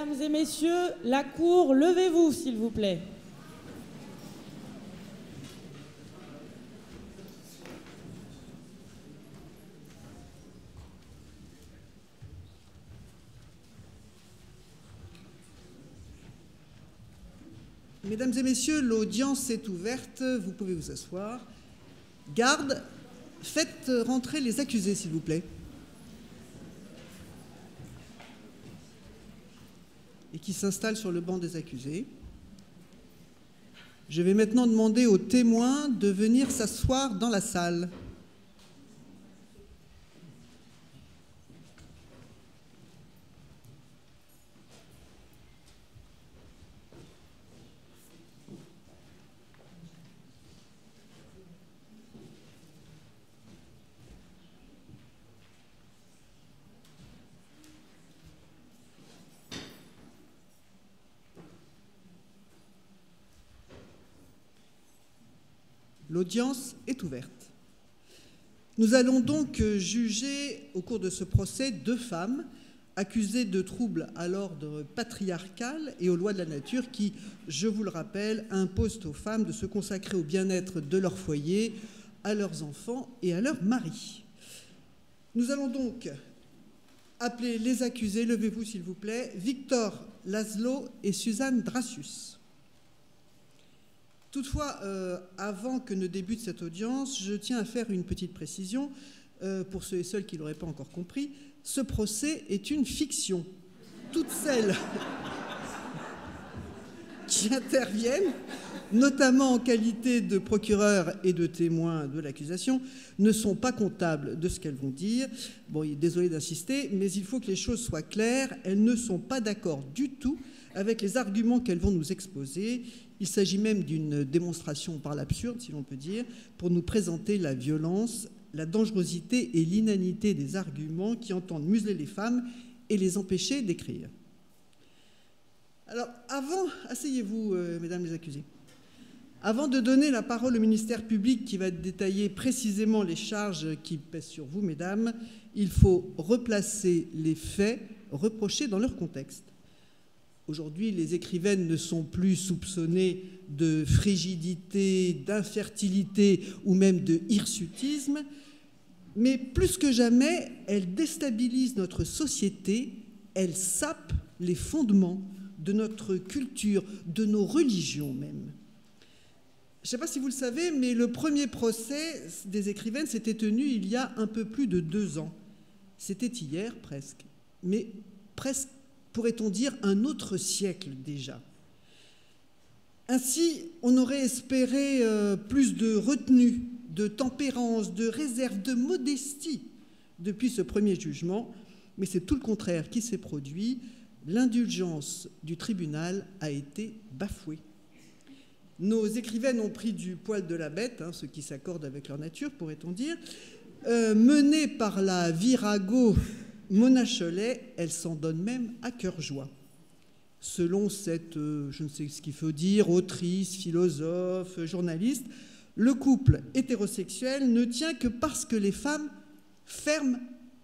Mesdames et messieurs, la cour, levez-vous s'il vous plaît. Mesdames et messieurs, l'audience est ouverte, vous pouvez vous asseoir. Garde, faites rentrer les accusés s'il vous plaît. Et qui s'installent sur le banc des accusés. Je vais maintenant demander aux témoins de venir s'asseoir dans la salle. L'audience est ouverte. Nous allons donc juger au cours de ce procès 2 femmes accusées de troubles à l'ordre patriarcal et aux lois de la nature qui, je vous le rappelle, imposent aux femmes de se consacrer au bien-être de leur foyer, à leurs enfants et à leur mari. Nous allons donc appeler les accusés, levez-vous s'il vous plaît, Victor Laszlo et Suzanne Dracius. Toutefois, avant que ne débute cette audience, je tiens à faire une petite précision pour ceux et celles qui ne l'auraient pas encore compris. Ce procès est une fiction. Toutes celles qui interviennent, notamment en qualité de procureur et de témoin de l'accusation, ne sont pas comptables de ce qu'elles vont dire. Bon, désolé d'insister, mais il faut que les choses soient claires. Elles ne sont pas d'accord du tout avec les arguments qu'elles vont nous exposer. Il s'agit même d'une démonstration par l'absurde, si l'on peut dire, pour nous présenter la violence, la dangerosité et l'inanité des arguments qui entendent museler les femmes et les empêcher d'écrire. Alors, asseyez-vous, mesdames les accusées. Avant de donner la parole au ministère public qui va détailler précisément les charges qui pèsent sur vous, mesdames, il faut replacer les faits reprochés dans leur contexte. Aujourd'hui, les écrivaines ne sont plus soupçonnées de frigidité, d'infertilité ou même de hirsutisme, mais plus que jamais, elles déstabilisent notre société, elles sapent les fondements de notre culture, de nos religions même. Je ne sais pas si vous le savez, mais le premier procès des écrivaines s'était tenu il y a un peu plus de 2 ans. C'était hier presque, mais presque, pourrait-on dire, un autre siècle déjà. Ainsi, on aurait espéré plus de retenue, de tempérance, de réserve, de modestie depuis ce premier jugement, mais c'est tout le contraire qui s'est produit. L'indulgence du tribunal a été bafouée. Nos écrivaines ont pris du poil de la bête, ce qui s'accorde avec leur nature, pourrait-on dire. Menées par la virago Mona Chollet, elles s'en donnent même à cœur joie. Selon cette, je ne sais ce qu'il faut dire, autrice, philosophe, journaliste, le couple hétérosexuel ne tient que parce que les femmes ferment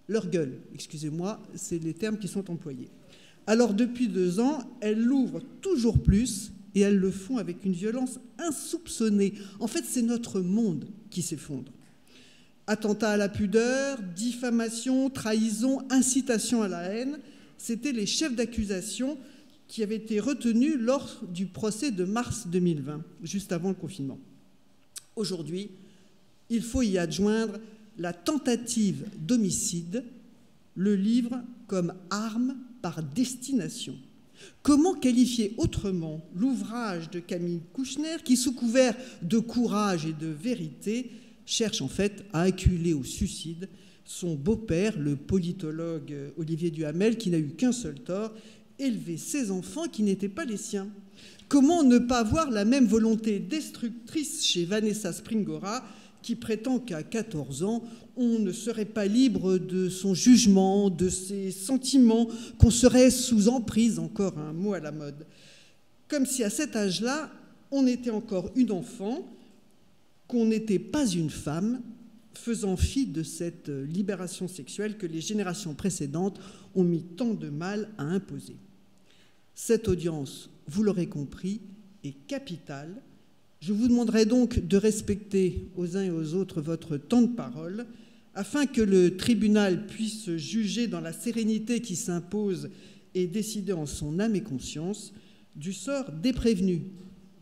leur gueule. Excusez-moi, c'est les termes qui sont employés. Alors depuis 2 ans, elles l'ouvrent toujours plus et elles le font avec une violence insoupçonnée. En fait, c'est notre monde qui s'effondre. Attentat à la pudeur, diffamation, trahison, incitation à la haine, c'étaient les chefs d'accusation qui avaient été retenus lors du procès de mars 2020, juste avant le confinement. Aujourd'hui, il faut y adjoindre la tentative d'homicide, le livre comme arme par destination. Comment qualifier autrement l'ouvrage de Camille Kouchner qui, sous couvert de courage et de vérité, cherche en fait à acculer au suicide son beau-père, le politologue Olivier Duhamel, qui n'a eu qu'un seul tort, élever ses enfants qui n'étaient pas les siens. Comment ne pas voir la même volonté destructrice chez Vanessa Springora, qui prétend qu'à 14 ans, on ne serait pas libre de son jugement, de ses sentiments, qu'on serait sous emprise, encore un mot à la mode. Comme si à cet âge-là, on était encore une enfant, qu'on n'était pas une femme, faisant fi de cette libération sexuelle que les générations précédentes ont mis tant de mal à imposer. Cette audience, vous l'aurez compris, est capitale. Je vous demanderai donc de respecter aux uns et aux autres votre temps de parole afin que le tribunal puisse juger dans la sérénité qui s'impose et décider en son âme et conscience du sort des prévenus,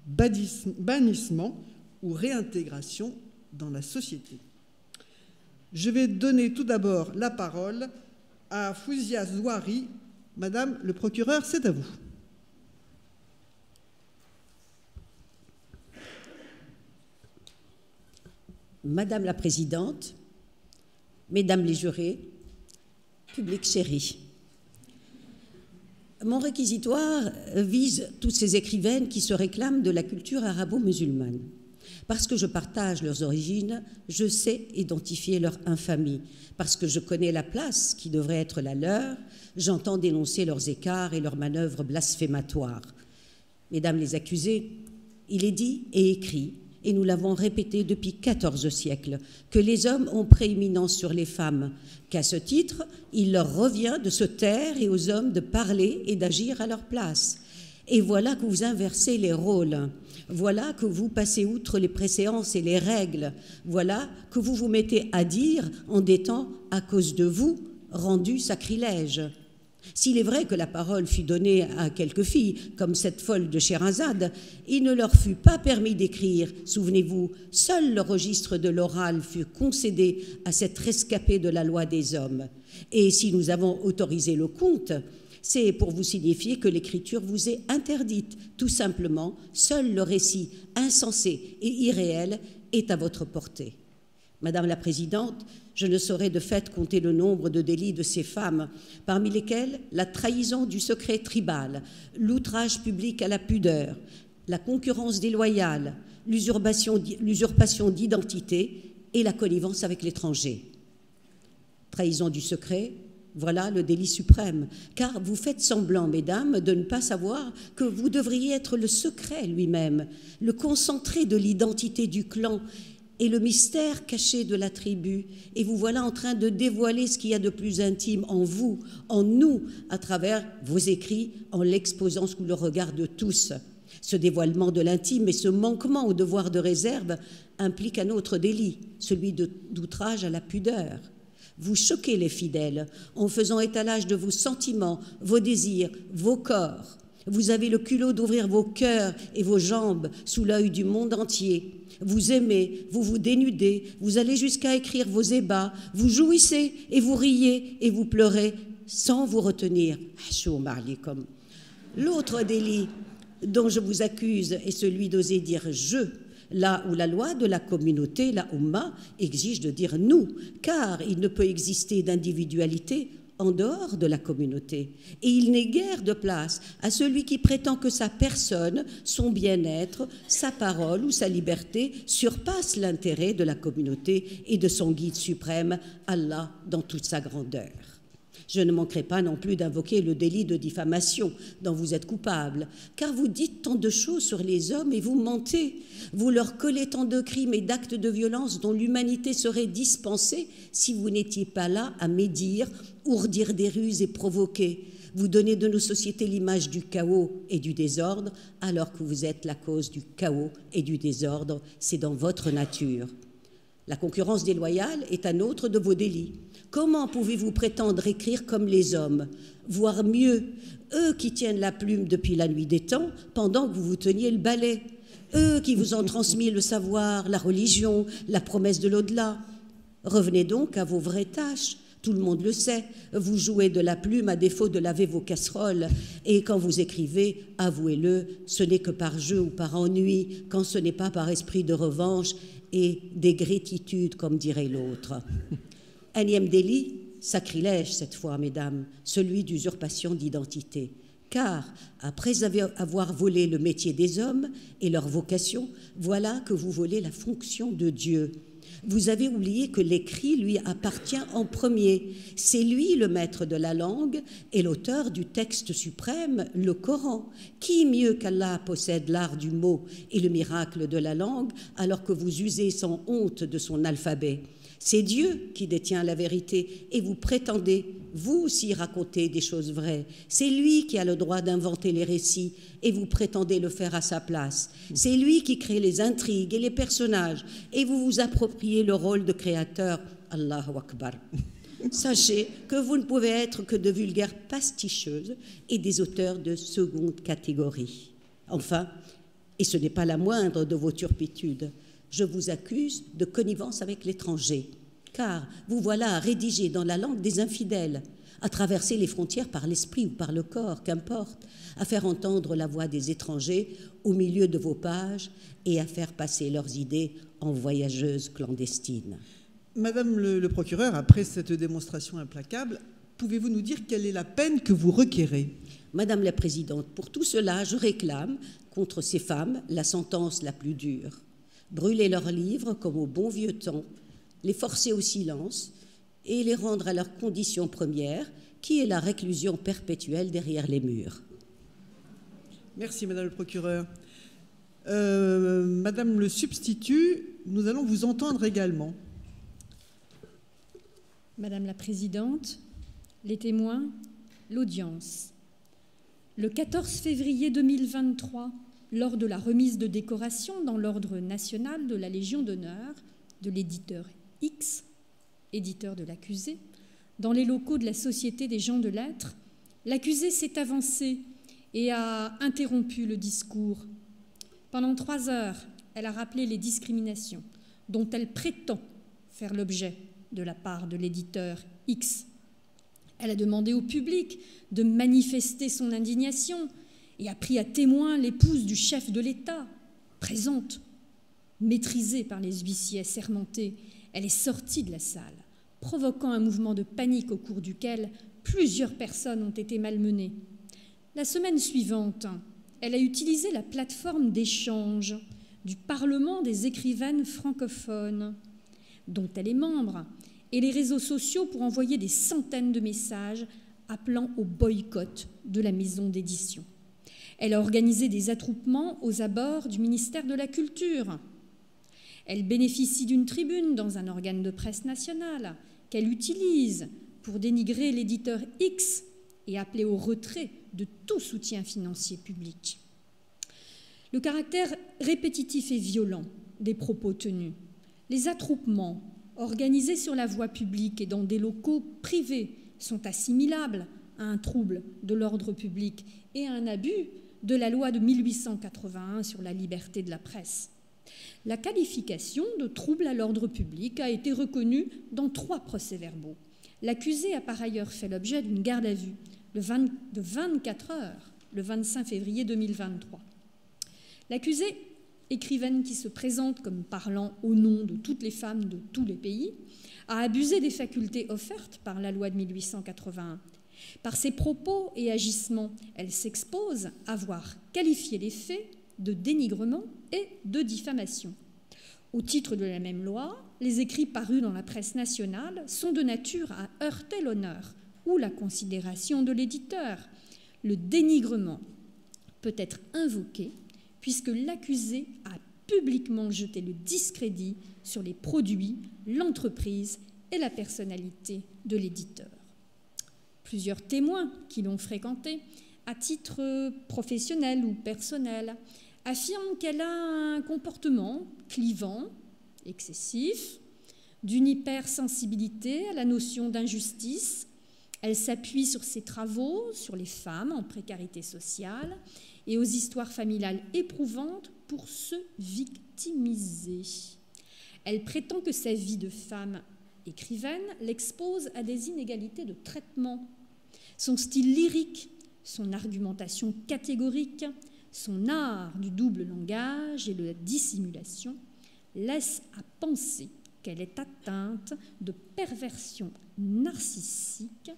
bannissement ou réintégration dans la société. Je vais donner tout d'abord la parole à Fouzia Zouari. Madame le procureur, c'est à vous. Madame la Présidente, Mesdames les jurés, public chéri, mon réquisitoire vise toutes ces écrivaines qui se réclament de la culture arabo-musulmane. Parce que je partage leurs origines, je sais identifier leur infamie. Parce que je connais la place qui devrait être la leur, j'entends dénoncer leurs écarts et leurs manœuvres blasphématoires. Mesdames les accusées, il est dit et écrit, et nous l'avons répété depuis 14 siècles, que les hommes ont prééminence sur les femmes, qu'à ce titre, il leur revient de se taire et aux hommes de parler et d'agir à leur place. Et voilà que vous inversez les rôles. Voilà que vous passez outre les préséances et les règles. Voilà que vous vous mettez à dire en des temps, à cause de vous, rendu sacrilège. S'il est vrai que la parole fut donnée à quelques filles, comme cette folle de Scheherazade, il ne leur fut pas permis d'écrire. Souvenez-vous, seul le registre de l'oral fut concédé à cette rescapée de la loi des hommes. Et si nous avons autorisé le conte, c'est pour vous signifier que l'écriture vous est interdite. Tout simplement, seul le récit insensé et irréel est à votre portée. Madame la Présidente, je ne saurais de fait compter le nombre de délits de ces femmes, parmi lesquels la trahison du secret tribal, l'outrage public à la pudeur, la concurrence déloyale, l'usurpation d'identité et la connivence avec l'étranger. Trahison du secret, voilà le délit suprême, car vous faites semblant, mesdames, de ne pas savoir que vous devriez être le secret lui-même, le concentré de l'identité du clan et le mystère caché de la tribu. Et vous voilà en train de dévoiler ce qu'il y a de plus intime en vous, en nous, à travers vos écrits, en l'exposant sous le regard de tous. Ce dévoilement de l'intime et ce manquement au devoir de réserve impliquent un autre délit, celui d'outrage à la pudeur. Vous choquez les fidèles en faisant étalage de vos sentiments, vos désirs, vos corps. Vous avez le culot d'ouvrir vos cœurs et vos jambes sous l'œil du monde entier. Vous aimez, vous vous dénudez, vous allez jusqu'à écrire vos ébats, vous jouissez et vous riez et vous pleurez sans vous retenir. L'autre délit dont je vous accuse est celui d'oser dire « je », là où la loi de la communauté, la Oumma, exige de dire « nous », car il ne peut exister d'individualité en dehors de la communauté. Et il n'est guère de place à celui qui prétend que sa personne, son bien-être, sa parole ou sa liberté surpassent l'intérêt de la communauté et de son guide suprême, Allah, dans toute sa grandeur. Je ne manquerai pas non plus d'invoquer le délit de diffamation dont vous êtes coupable, car vous dites tant de choses sur les hommes et vous mentez. Vous leur collez tant de crimes et d'actes de violence dont l'humanité serait dispensée si vous n'étiez pas là à médire, ourdir des ruses et provoquer. Vous donnez de nos sociétés l'image du chaos et du désordre, alors que vous êtes la cause du chaos et du désordre. C'est dans votre nature. La concurrence déloyale est un autre de vos délits. Comment pouvez-vous prétendre écrire comme les hommes, voire mieux, eux qui tiennent la plume depuis la nuit des temps, pendant que vous vous teniez le balai, eux qui vous ont transmis le savoir, la religion, la promesse de l'au-delà. Revenez donc à vos vraies tâches. Tout le monde le sait, vous jouez de la plume à défaut de laver vos casseroles. Et quand vous écrivez, avouez-le, ce n'est que par jeu ou par ennui, quand ce n'est pas par esprit de revanche et d'égrétitude, comme dirait l'autre. Énième délit, sacrilège cette fois, mesdames, celui d'usurpation d'identité. Car, après avoir volé le métier des hommes et leur vocation, voilà que vous volez la fonction de Dieu. Vous avez oublié que l'écrit lui appartient en premier. C'est lui le maître de la langue et l'auteur du texte suprême, le Coran. Qui mieux qu'Allah possède l'art du mot et le miracle de la langue alors que vous usez sans honte de son alphabet ? C'est Dieu qui détient la vérité et vous prétendez vous aussi raconter des choses vraies. C'est lui qui a le droit d'inventer les récits et vous prétendez le faire à sa place. C'est lui qui crée les intrigues et les personnages et vous vous appropriez le rôle de créateur. Allahu Akbar. Sachez que vous ne pouvez être que de vulgaires pasticheuses et des auteurs de seconde catégorie. Enfin, et ce n'est pas la moindre de vos turpitudes, je vous accuse de connivence avec l'étranger, car vous voilà à rédiger dans la langue des infidèles, à traverser les frontières par l'esprit ou par le corps, qu'importe, à faire entendre la voix des étrangers au milieu de vos pages et à faire passer leurs idées en voyageuses clandestines. Madame le procureur, après cette démonstration implacable, pouvez-vous nous dire quelle est la peine que vous requérez? Madame la Présidente, pour tout cela, je réclame contre ces femmes la sentence la plus dure. Brûler leurs livres comme au bon vieux temps, les forcer au silence et les rendre à leur condition première, qui est la réclusion perpétuelle derrière les murs. Merci, Madame le procureur. Madame le substitut, nous allons vous entendre également. Madame la Présidente, les témoins, l'audience. Le 14 février 2023, lors de la remise de décoration dans l'Ordre national de la Légion d'honneur de l'éditeur X, éditeur de l'accusé, dans les locaux de la Société des gens de lettres, l'accusée s'est avancée et a interrompu le discours. Pendant 3 heures, elle a rappelé les discriminations dont elle prétend faire l'objet de la part de l'éditeur X. Elle a demandé au public de manifester son indignation et a pris à témoin l'épouse du chef de l'État, présente. Maîtrisée par les huissiers assermentés, elle est sortie de la salle, provoquant un mouvement de panique au cours duquel plusieurs personnes ont été malmenées. La semaine suivante, elle a utilisé la plateforme d'échange du Parlement des écrivaines francophones, dont elle est membre, et les réseaux sociaux pour envoyer des centaines de messages appelant au boycott de la maison d'édition. Elle a organisé des attroupements aux abords du ministère de la Culture. Elle bénéficie d'une tribune dans un organe de presse national qu'elle utilise pour dénigrer l'éditeur X et appeler au retrait de tout soutien financier public. Le caractère répétitif et violent des propos tenus, les attroupements organisés sur la voie publique et dans des locaux privés sont assimilables à un trouble de l'ordre public et à un abus de la loi de 1881 sur la liberté de la presse. La qualification de trouble à l'ordre public a été reconnue dans 3 procès-verbaux. L'accusé a par ailleurs fait l'objet d'une garde à vue de 24 heures le 25 février 2023. L'accusée, écrivaine qui se présente comme parlant au nom de toutes les femmes de tous les pays, a abusé des facultés offertes par la loi de 1881. Par ses propos et agissements, elle s'expose à voir qualifier les faits de dénigrement et de diffamation. Au titre de la même loi, les écrits parus dans la presse nationale sont de nature à heurter l'honneur ou la considération de l'éditeur. Le dénigrement peut être invoqué puisque l'accusé a publiquement jeté le discrédit sur les produits, l'entreprise et la personnalité de l'éditeur. Plusieurs témoins qui l'ont fréquenté, à titre professionnel ou personnel, affirment qu'elle a un comportement clivant, excessif, d'une hypersensibilité à la notion d'injustice. Elle s'appuie sur ses travaux sur les femmes en précarité sociale et aux histoires familiales éprouvantes pour se victimiser. Elle prétend que sa vie de femme écrivaine l'expose à des inégalités de traitement. Son style lyrique, son argumentation catégorique, son art du double langage et de la dissimulation laissent à penser qu'elle est atteinte de perversion narcissique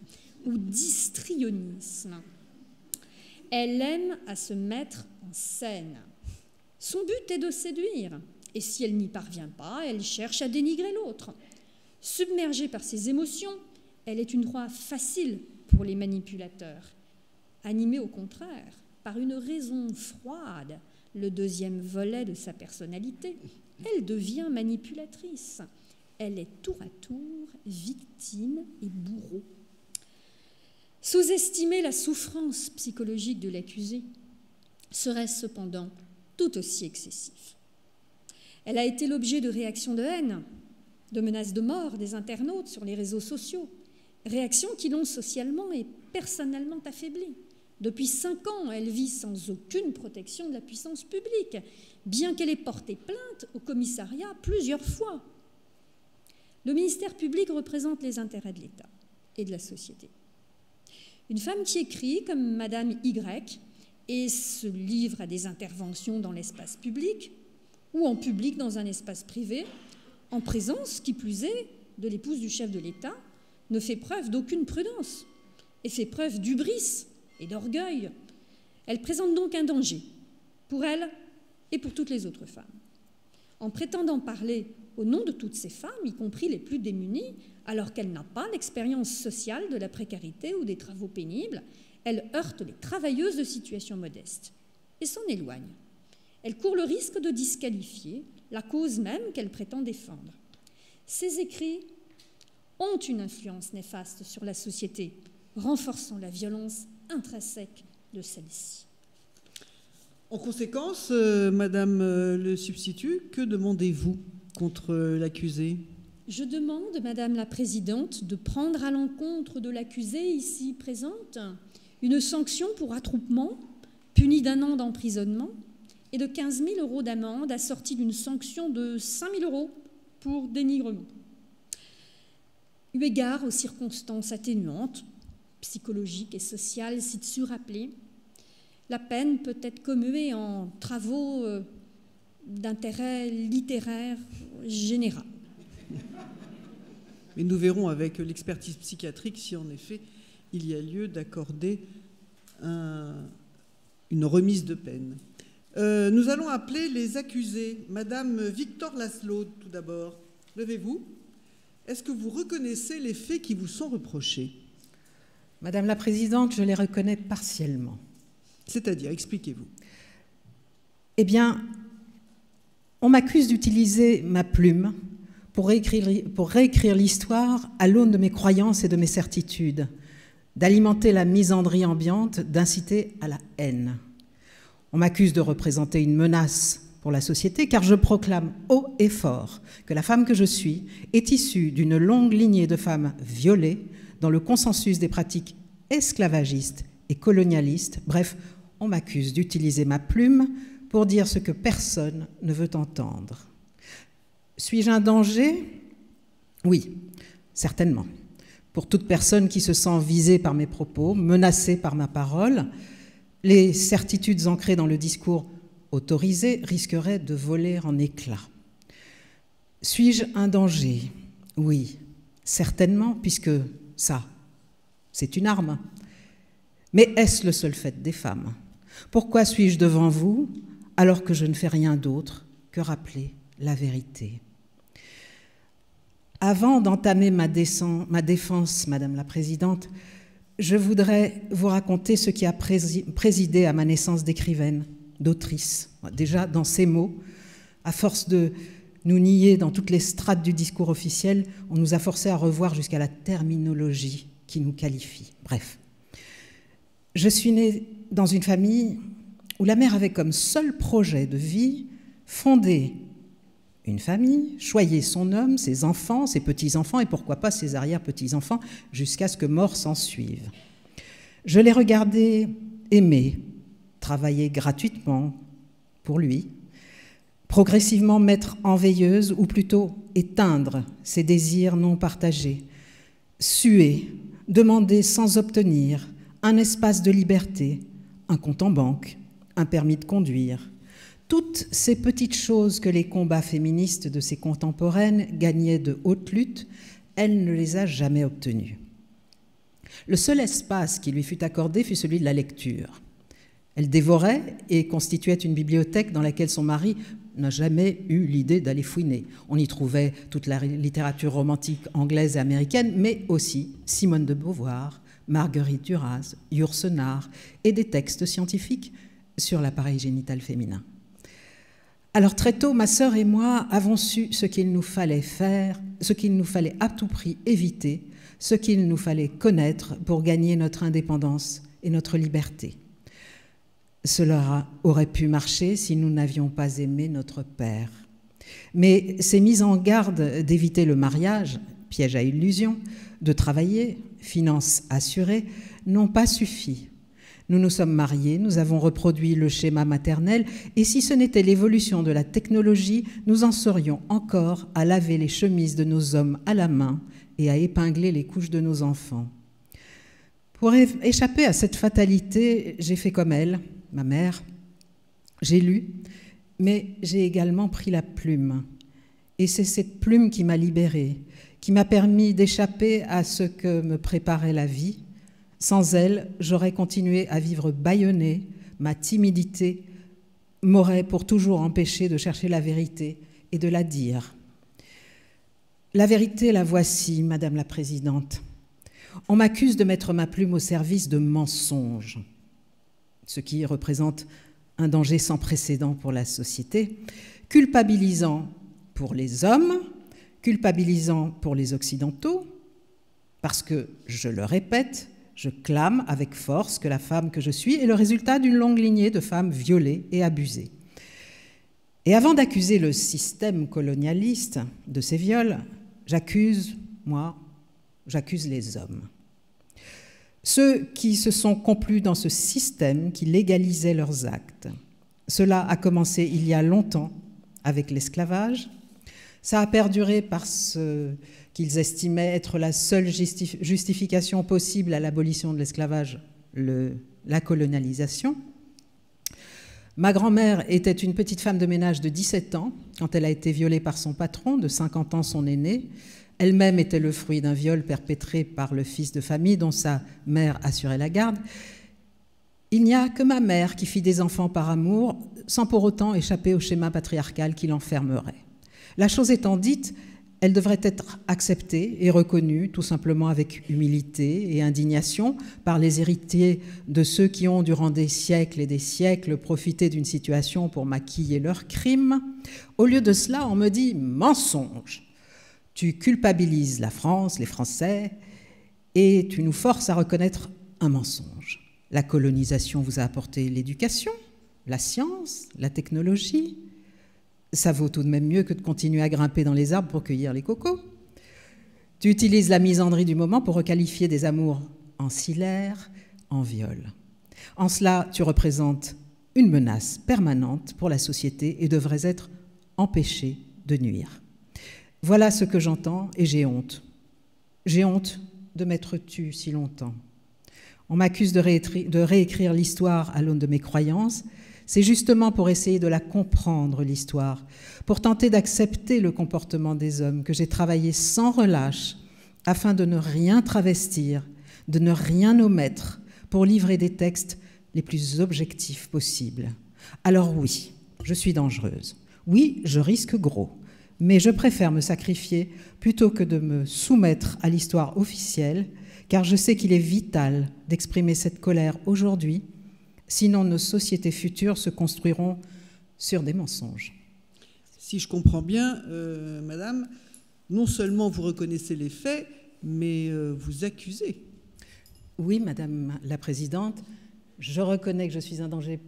ou d'histrionisme. Elle aime à se mettre en scène. Son but est de séduire, et si elle n'y parvient pas, elle cherche à dénigrer l'autre. Submergée par ses émotions, elle est une proie facile pour les manipulateurs. Animée au contraire par une raison froide, le deuxième volet de sa personnalité, elle devient manipulatrice. Elle est tour à tour victime et bourreau. Sous-estimer la souffrance psychologique de l'accusé serait cependant tout aussi excessif. Elle a été l'objet de réactions de haine, de menaces de mort des internautes sur les réseaux sociaux, réactions qui l'ont socialement et personnellement affaiblie. Depuis 5 ans, elle vit sans aucune protection de la puissance publique, bien qu'elle ait porté plainte au commissariat plusieurs fois. Le ministère public représente les intérêts de l'État et de la société. Une femme qui écrit comme Madame Y et se livre à des interventions dans l'espace public ou en public dans un espace privé, en présence, qui plus est, de l'épouse du chef de l'État, ne fait preuve d'aucune prudence et fait preuve d'hubris et d'orgueil. Elle présente donc un danger pour elle et pour toutes les autres femmes. En prétendant parler au nom de toutes ces femmes, y compris les plus démunies, alors qu'elle n'a pas l'expérience sociale de la précarité ou des travaux pénibles, elle heurte les travailleuses de situation modeste et s'en éloigne. Elle court le risque de disqualifier la cause même qu'elle prétend défendre. Ces écrits ont une influence néfaste sur la société, renforçant la violence intrinsèque de celle-ci. En conséquence, Madame le substitut, que demandez-vous contre l'accusé? Je demande, Madame la Présidente, de prendre à l'encontre de l'accusé ici présente une sanction pour attroupement, punie d'1 an d'emprisonnement et de 15 000 € d'amende, assortie d'une sanction de 5 000 € pour dénigrement. Eu égard aux circonstances atténuantes, psychologiques et sociales ci-dessus rappelées, la peine peut être commuée en travaux d'intérêt littéraire général. Mais nous verrons avec l'expertise psychiatrique si en effet il y a lieu d'accorder une remise de peine. Nous allons appeler les accusés. Madame Victor Laszlo, tout d'abord. Levez-vous. Est-ce que vous reconnaissez les faits qui vous sont reprochés? Madame la Présidente, je les reconnais partiellement. C'est-à-dire, expliquez-vous. Eh bien, on m'accuse d'utiliser ma plume pour réécrire l'histoire à l'aune de mes croyances et de mes certitudes, d'alimenter la misandrie ambiante, d'inciter à la haine. On m'accuse de représenter une menace pour la société, car je proclame haut et fort que la femme que je suis est issue d'une longue lignée de femmes violées dans le consensus des pratiques esclavagistes et colonialistes. Bref, on m'accuse d'utiliser ma plume pour dire ce que personne ne veut entendre. Suis-je un danger? Oui, certainement. Pour toute personne qui se sent visée par mes propos, menacée par ma parole, les certitudes ancrées dans le discours autorisé risqueraient de voler en éclats. Suis-je un danger? Oui, certainement, puisque ça, c'est une arme. Mais est-ce le seul fait des femmes? Pourquoi suis-je devant vous alors que je ne fais rien d'autre que rappeler la vérité? Avant d'entamer ma défense, Madame la Présidente, je voudrais vous raconter ce qui a présidé à ma naissance d'écrivaine, d'autrice. Déjà, dans ces mots, à force de nous nier dans toutes les strates du discours officiel, on nous a forcés à revoir jusqu'à la terminologie qui nous qualifie. Bref, je suis née dans une famille où la mère avait comme seul projet de vie fonder une famille, choyer son homme, ses enfants, ses petits-enfants et pourquoi pas ses arrière-petits-enfants jusqu'à ce que mort s'en suive. Je l'ai regardé aimer, travailler gratuitement pour lui, progressivement mettre en veilleuse ou plutôt éteindre ses désirs non partagés, suer, demander sans obtenir un espace de liberté, un compte en banque, un permis de conduire. Toutes ces petites choses que les combats féministes de ses contemporaines gagnaient de haute lutte, elle ne les a jamais obtenues. Le seul espace qui lui fut accordé fut celui de la lecture. Elle dévorait et constituait une bibliothèque dans laquelle son mari n'a jamais eu l'idée d'aller fouiner. On y trouvait toute la littérature romantique anglaise et américaine, mais aussi Simone de Beauvoir, Marguerite Duras, Yourcenar et des textes scientifiques sur l'appareil génital féminin. Alors très tôt, ma sœur et moi avons su ce qu'il nous fallait faire, ce qu'il nous fallait à tout prix éviter, ce qu'il nous fallait connaître pour gagner notre indépendance et notre liberté. Cela aurait pu marcher si nous n'avions pas aimé notre père. Mais ces mises en garde d'éviter le mariage, piège à illusion, de travailler, finances assurées, n'ont pas suffi. Nous nous sommes mariés, nous avons reproduit le schéma maternel, et si ce n'était l'évolution de la technologie, nous en serions encore à laver les chemises de nos hommes à la main et à épingler les couches de nos enfants. Pour échapper à cette fatalité, j'ai fait comme elle, ma mère. J'ai lu, mais j'ai également pris la plume. Et c'est cette plume qui m'a libérée, qui m'a permis d'échapper à ce que me préparait la vie. Sans elle, j'aurais continué à vivre bâillonnée, ma timidité m'aurait pour toujours empêché de chercher la vérité et de la dire. La vérité, la voici, Madame la Présidente. On m'accuse de mettre ma plume au service de mensonges, ce qui représente un danger sans précédent pour la société, culpabilisant pour les hommes, culpabilisant pour les Occidentaux, parce que, je le répète, je clame avec force que la femme que je suis est le résultat d'une longue lignée de femmes violées et abusées. Et avant d'accuser le système colonialiste de ces viols, j'accuse les hommes. Ceux qui se sont complus dans ce système qui légalisait leurs actes. Cela a commencé il y a longtemps avec l'esclavage. Ça a perduré parce qu'ils estimaient être la seule justification possible à l'abolition de l'esclavage, la colonialisation. Ma grand-mère était une petite femme de ménage de 17 ans quand elle a été violée par son patron, de 50 ans son aîné. Elle-même était le fruit d'un viol perpétré par le fils de famille dont sa mère assurait la garde. Il n'y a que ma mère qui fit des enfants par amour, sans pour autant échapper au schéma patriarcal qui l'enfermerait. La chose étant dite, elle devrait être acceptée et reconnue tout simplement avec humilité et indignation par les héritiers de ceux qui ont, durant des siècles et des siècles, profité d'une situation pour maquiller leurs crimes. Au lieu de cela, on me dit « mensonge ». Tu culpabilises la France, les Français, et tu nous forces à reconnaître un mensonge. La colonisation vous a apporté l'éducation, la science, la technologie. Ça vaut tout de même mieux que de continuer à grimper dans les arbres pour cueillir les cocos. Tu utilises la misandrie du moment pour requalifier des amours ancillaires en viol. En cela, tu représentes une menace permanente pour la société et devrais être empêché de nuire. Voilà ce que j'entends et j'ai honte. J'ai honte de m'être tue si longtemps. On m'accuse de réécrire l'histoire à l'aune de mes croyances. C'est justement pour essayer de la comprendre, l'histoire, pour tenter d'accepter le comportement des hommes que j'ai travaillé sans relâche afin de ne rien travestir, de ne rien omettre, pour livrer des textes les plus objectifs possibles. Alors oui, je suis dangereuse. Oui, je risque gros. Mais je préfère me sacrifier plutôt que de me soumettre à l'histoire officielle, car je sais qu'il est vital d'exprimer cette colère aujourd'hui, sinon nos sociétés futures se construiront sur des mensonges. Si je comprends bien, madame, non seulement vous reconnaissez les faits, mais vous accusez. Oui, madame la présidente, je reconnais que je suis un danger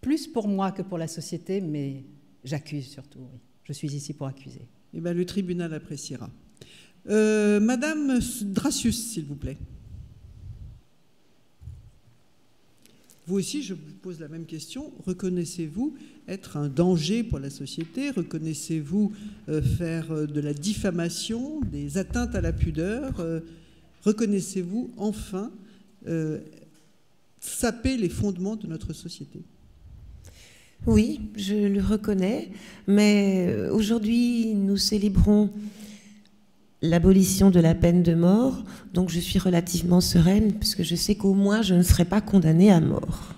plus pour moi que pour la société, mais j'accuse surtout, oui. Je suis ici pour accuser. Eh bien, le tribunal appréciera. Madame Dracius, s'il vous plaît. Vous aussi, je vous pose la même question. Reconnaissez-vous être un danger pour la société? Reconnaissez-vous faire de la diffamation, des atteintes à la pudeur? Reconnaissez-vous enfin saper les fondements de notre société? Oui, je le reconnais, mais aujourd'hui, nous célébrons l'abolition de la peine de mort, donc je suis relativement sereine, puisque je sais qu'au moins, je ne serai pas condamnée à mort.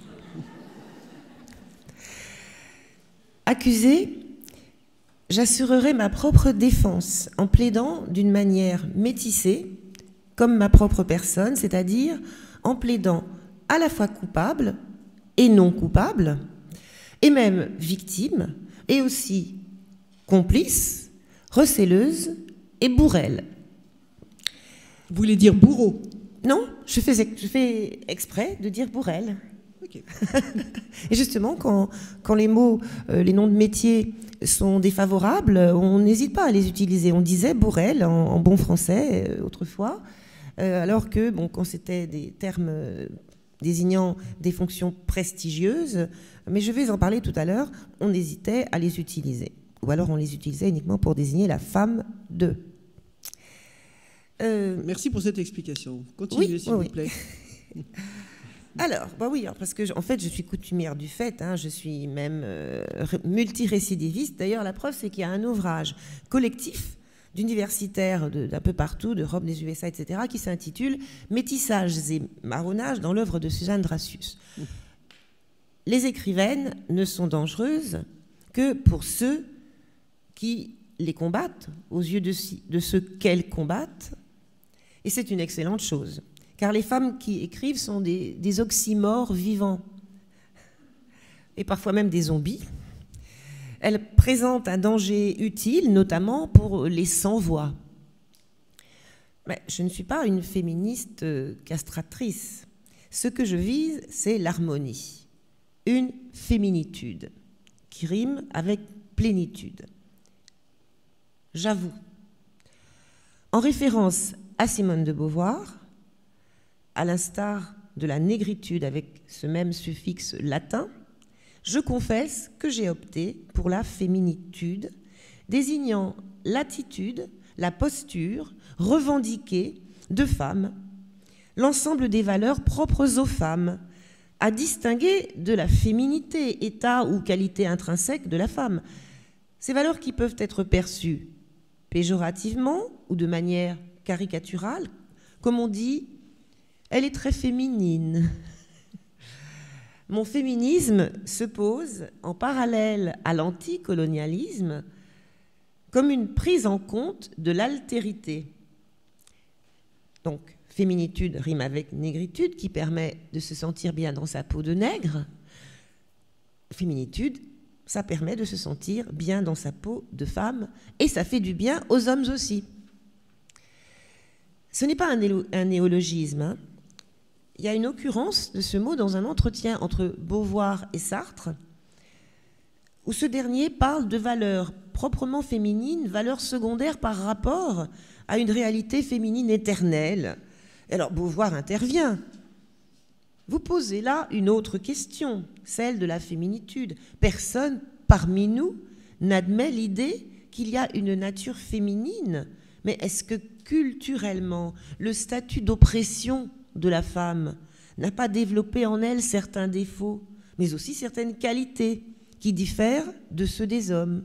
Accusée, j'assurerai ma propre défense en plaidant d'une manière métissée, comme ma propre personne, c'est-à-dire en plaidant à la fois coupable et non coupable, et même victime, et aussi complice, recéleuse et bourrelle. Vous voulez dire bourreau? Non, je fais exprès de dire bourrel. Ok. Et justement, quand les mots, les noms de métiers sont défavorables, on n'hésite pas à les utiliser. On disait bourrel en bon français autrefois, alors que quand c'était des termes désignant des fonctions prestigieuses, mais je vais en parler tout à l'heure, on hésitait à les utiliser. Ou alors on les utilisait uniquement pour désigner la femme de. Merci pour cette explication. Continuez, s'il vous plaît. Alors, oui, parce que en fait, je suis coutumière du fait, je suis même multirécidiviste. D'ailleurs, la preuve, c'est qu'il y a un ouvrage collectif d'universitaires d'un peu partout, d'Europe, des USA, etc., qui s'intitule « Métissages et marronnages dans l'œuvre de Suzanne Dracius ». Les écrivaines ne sont dangereuses que pour ceux qui les combattent, aux yeux de ceux qu'elles combattent, et c'est une excellente chose. Car les femmes qui écrivent sont des oxymores vivants, et parfois même des zombies. Elles présentent un danger utile, notamment pour les sans-voix. Mais je ne suis pas une féministe castratrice. Ce que je vise, c'est l'harmonie, une féminitude qui rime avec plénitude. J'avoue. En référence à Simone de Beauvoir, à l'instar de la négritude avec ce même suffixe latin, je confesse que j'ai opté pour la féminitude, désignant l'attitude, la posture revendiquée de femmes, l'ensemble des valeurs propres aux femmes, à distinguer de la féminité, état ou qualité intrinsèque de la femme. Ces valeurs qui peuvent être perçues péjorativement ou de manière caricaturale, comme on dit, elle est très féminine. Mon féminisme se pose en parallèle à l'anticolonialisme comme une prise en compte de l'altérité. Donc, féminitude rime avec négritude, qui permet de se sentir bien dans sa peau de nègre. Féminitude, ça permet de se sentir bien dans sa peau de femme, et ça fait du bien aux hommes aussi. Ce n'est pas un néologisme, Il y a une occurrence de ce mot dans un entretien entre Beauvoir et Sartre, où ce dernier parle de valeurs proprement féminines, valeurs secondaires par rapport à une réalité féminine éternelle. Alors Beauvoir intervient. Vous posez là une autre question, celle de la féminitude. Personne parmi nous n'admet l'idée qu'il y a une nature féminine. Mais est-ce que culturellement, le statut d'oppression de la femme n'a pas développé en elle certains défauts, mais aussi certaines qualités qui diffèrent de ceux des hommes?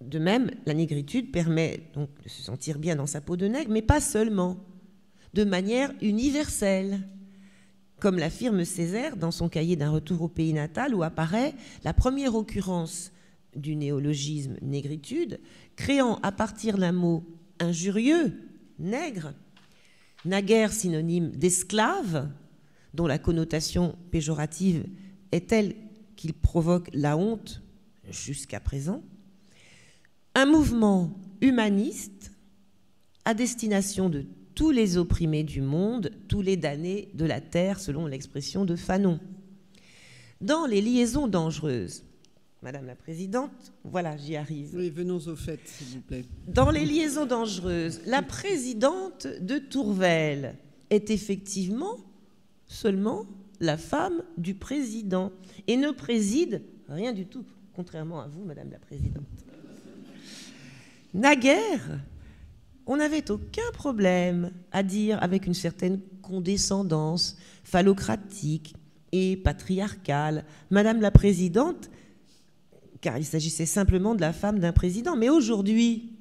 De même, la négritude permet donc de se sentir bien dans sa peau de nègre, mais pas seulement, de manière universelle, comme l'affirme Césaire dans son cahier d'un retour au pays natal, où apparaît la première occurrence du néologisme négritude, créant à partir d'un mot injurieux, nègre, naguère synonyme d'esclave, dont la connotation péjorative est telle qu'il provoque la honte jusqu'à présent, un mouvement humaniste à destination de tous les opprimés du monde, tous les damnés de la terre, selon l'expression de Fanon. Dans les liaisons dangereuses, Madame la Présidente, voilà, j'y arrive. Oui, venons au fait, s'il vous plaît. Dans les liaisons dangereuses, la présidente de Tourvel est effectivement seulement la femme du président et ne préside rien du tout, contrairement à vous, Madame la Présidente. Naguère, on n'avait aucun problème à dire avec une certaine condescendance phallocratique et patriarcale Madame la Présidente, car il s'agissait simplement de la femme d'un président. Mais aujourd'hui,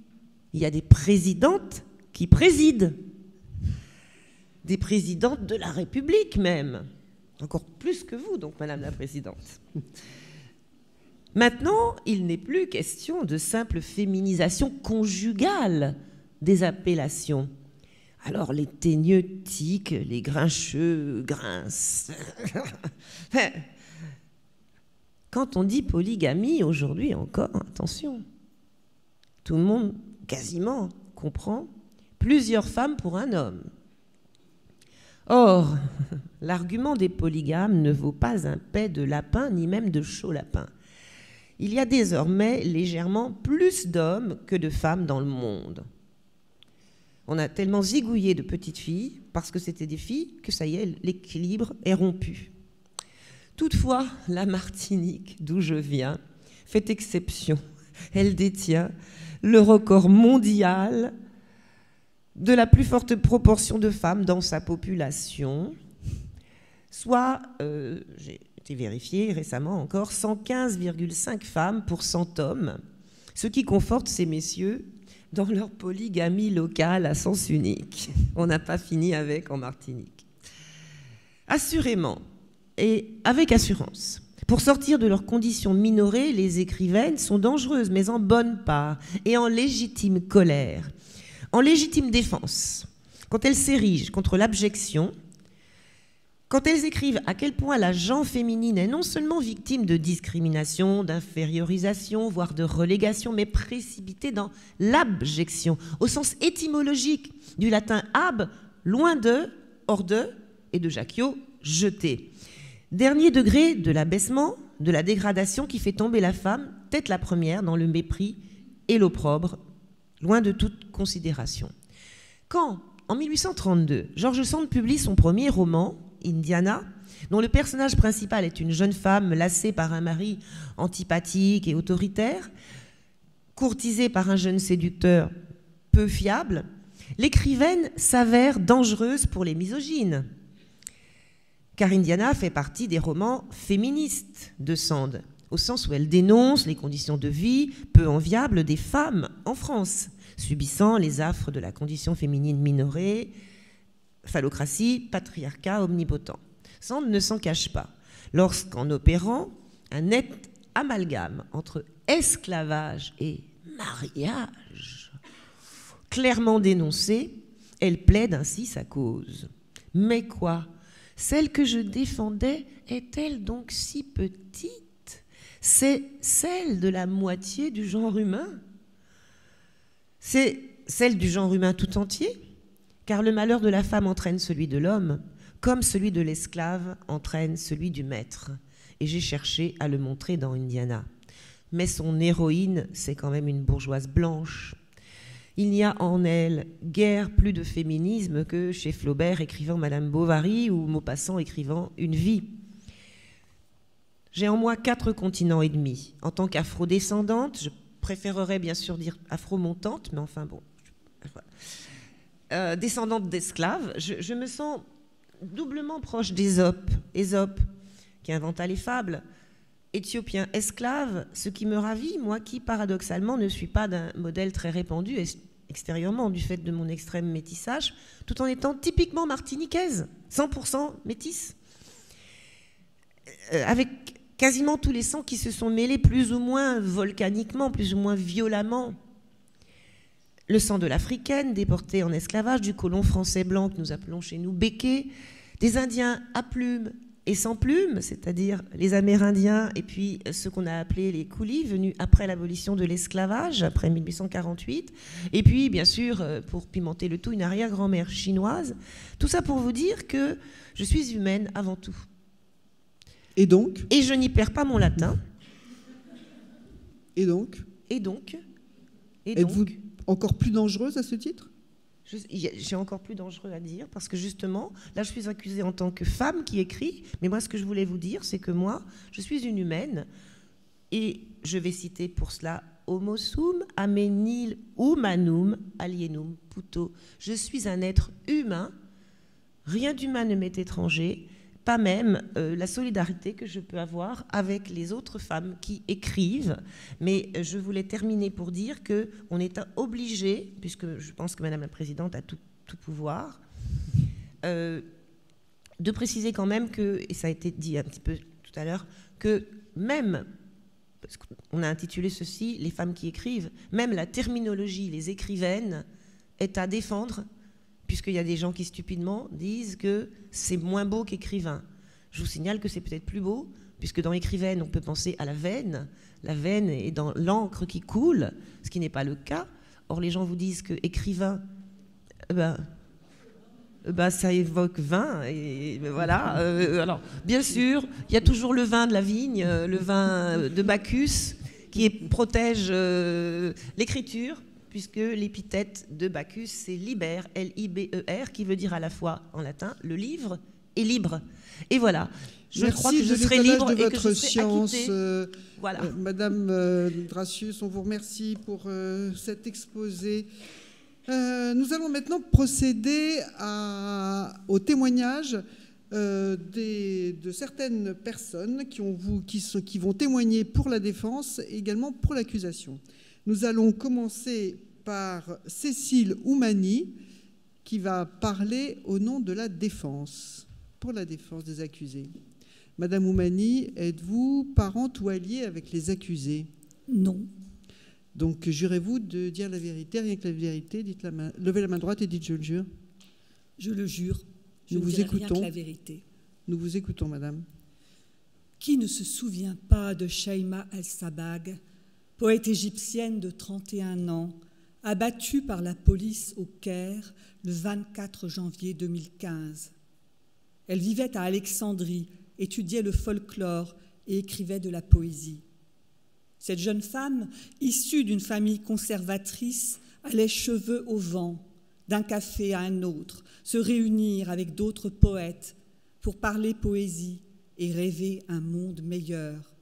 il y a des présidentes qui président, des présidentes de la République même, encore plus que vous, donc, Madame la Présidente. Maintenant, il n'est plus question de simple féminisation conjugale des appellations. Alors, les teigneux tiquent, les grincheux grincent. Quand on dit polygamie, aujourd'hui encore, attention, tout le monde quasiment comprend, plusieurs femmes pour un homme. Or, l'argument des polygames ne vaut pas un paix de lapin, ni même de chaud lapin. Il y a désormais légèrement plus d'hommes que de femmes dans le monde. On a tellement zigouillé de petites filles, parce que c'était des filles, que ça y est, l'équilibre est rompu. Toutefois, la Martinique, d'où je viens, fait exception. Elle détient le record mondial de la plus forte proportion de femmes dans sa population, soit, j'ai été vérifié récemment encore, 115,5 femmes pour 100 hommes, ce qui conforte ces messieurs dans leur polygamie locale à sens unique. On n'a pas fini avec en Martinique. Assurément, et avec assurance, pour sortir de leurs conditions minorées, les écrivaines sont dangereuses, mais en bonne part et en légitime colère. En légitime défense, quand elles s'érigent contre l'abjection, quand elles écrivent à quel point la gent féminine est non seulement victime de discrimination, d'infériorisation, voire de relégation, mais précipitée dans l'abjection, au sens étymologique du latin ab, loin de, hors de, et de Jacquiot, jeté. Dernier degré de l'abaissement, de la dégradation qui fait tomber la femme, tête la première, dans le mépris et l'opprobre, loin de toute considération. Quand, en 1832, George Sand publie son premier roman, Indiana, dont le personnage principal est une jeune femme lassée par un mari antipathique et autoritaire, courtisée par un jeune séducteur peu fiable, l'écrivaine s'avère dangereuse pour les misogynes. Car Indiana fait partie des romans féministes de Sand, au sens où elle dénonce les conditions de vie peu enviables des femmes en France, subissant les affres de la condition féminine minorée, phallocratie, patriarcat omnipotent. Sand ne s'en cache pas, lorsqu'en opérant un net amalgame entre esclavage et mariage, clairement dénoncé, elle plaide ainsi sa cause. Mais quoi ? Celle que je défendais est-elle donc si petite ? C'est celle de la moitié du genre humain ? C'est celle du genre humain tout entier ? Car le malheur de la femme entraîne celui de l'homme, comme celui de l'esclave entraîne celui du maître. Et j'ai cherché à le montrer dans Indiana. Mais son héroïne, c'est quand même une bourgeoise blanche. Il n'y a en elle guère plus de féminisme que chez Flaubert écrivant Madame Bovary ou Maupassant écrivant Une vie. J'ai en moi 4 continents et demi. En tant qu'afrodescendante, je préférerais bien sûr dire afromontante, mais enfin bon, descendante d'esclaves, je me sens doublement proche d'Ésope. Ésope qui inventa les fables, éthiopien esclave, ce qui me ravit, moi qui paradoxalement ne suis pas d'un modèle très répandu extérieurement du fait de mon extrême métissage, tout en étant typiquement martiniquaise, 100% métisse, avec quasiment tous les sangs qui se sont mêlés plus ou moins volcaniquement, plus ou moins violemment. Le sang de l'Africaine, déportée en esclavage, du colon français blanc que nous appelons chez nous béquet, des Indiens à plumes et sans plumes, c'est-à-dire les Amérindiens et puis ceux qu'on a appelés les coulis, venus après l'abolition de l'esclavage, après 1848, et puis bien sûr, pour pimenter le tout, une arrière-grand-mère chinoise. Tout ça pour vous dire que je suis humaine avant tout. Et donc ? Et je n'y perds pas mon latin. Et donc ? Et donc ? Êtes-vous encore plus dangereuse à ce titre ? J'ai encore plus dangereux à dire parce que justement, là je suis accusée en tant que femme qui écrit, mais moi ce que je voulais vous dire, c'est que moi, je suis une humaine et je vais citer pour cela Homo sum, amenil humanum, alienum puto. Je suis un être humain, rien d'humain ne m'est étranger, pas même la solidarité que je peux avoir avec les autres femmes qui écrivent. Mais je voulais terminer pour dire qu'on est obligé, puisque je pense que Madame la Présidente a tout pouvoir, de préciser quand même que, et ça a été dit un petit peu tout à l'heure, que même, parce qu'on a intitulé ceci « Les femmes qui écrivent », même la terminologie, les écrivaines, est à défendre, puisqu'il y a des gens qui stupidement disent que c'est moins beau qu'écrivain. Je vous signale que c'est peut-être plus beau, puisque dans écrivaine, on peut penser à la veine. La veine est dans l'encre qui coule, ce qui n'est pas le cas. Or, les gens vous disent que écrivain, Ça évoque vin, et voilà. Alors, bien sûr, il y a toujours le vin de la vigne, le vin de Bacchus, qui protège l'écriture, puisque l'épithète de Bacchus, c'est liber, L-I-B-E-R, qui veut dire à la fois, en latin, le livre et libre. Et voilà. Je crois que je serai libre et que je serai acquittée. Voilà. Madame Dracius, on vous remercie pour cet exposé. Nous allons maintenant procéder au témoignage de certaines personnes qui vont témoigner pour la défense et également pour l'accusation. Nous allons commencer par Cécile Oumani, qui va parler au nom de la défense, pour la défense des accusés. Madame Oumani, êtes-vous parente ou alliée avec les accusés? Non. Donc, jurez-vous de dire la vérité, rien que la vérité, levez la main droite et dites « je le jure ». Je le jure. Je Nous ne vous dirai écoutons. rien que la vérité. Nous vous écoutons, madame. Qui ne se souvient pas de Shaima El-Sabag, poète égyptienne de 31 ans, abattue par la police au Caire le 24 janvier 2015. Elle vivait à Alexandrie, étudiait le folklore et écrivait de la poésie. Cette jeune femme, issue d'une famille conservatrice, allait cheveux au vent, d'un café à un autre, se réunir avec d'autres poètes pour parler poésie et rêver un monde meilleur.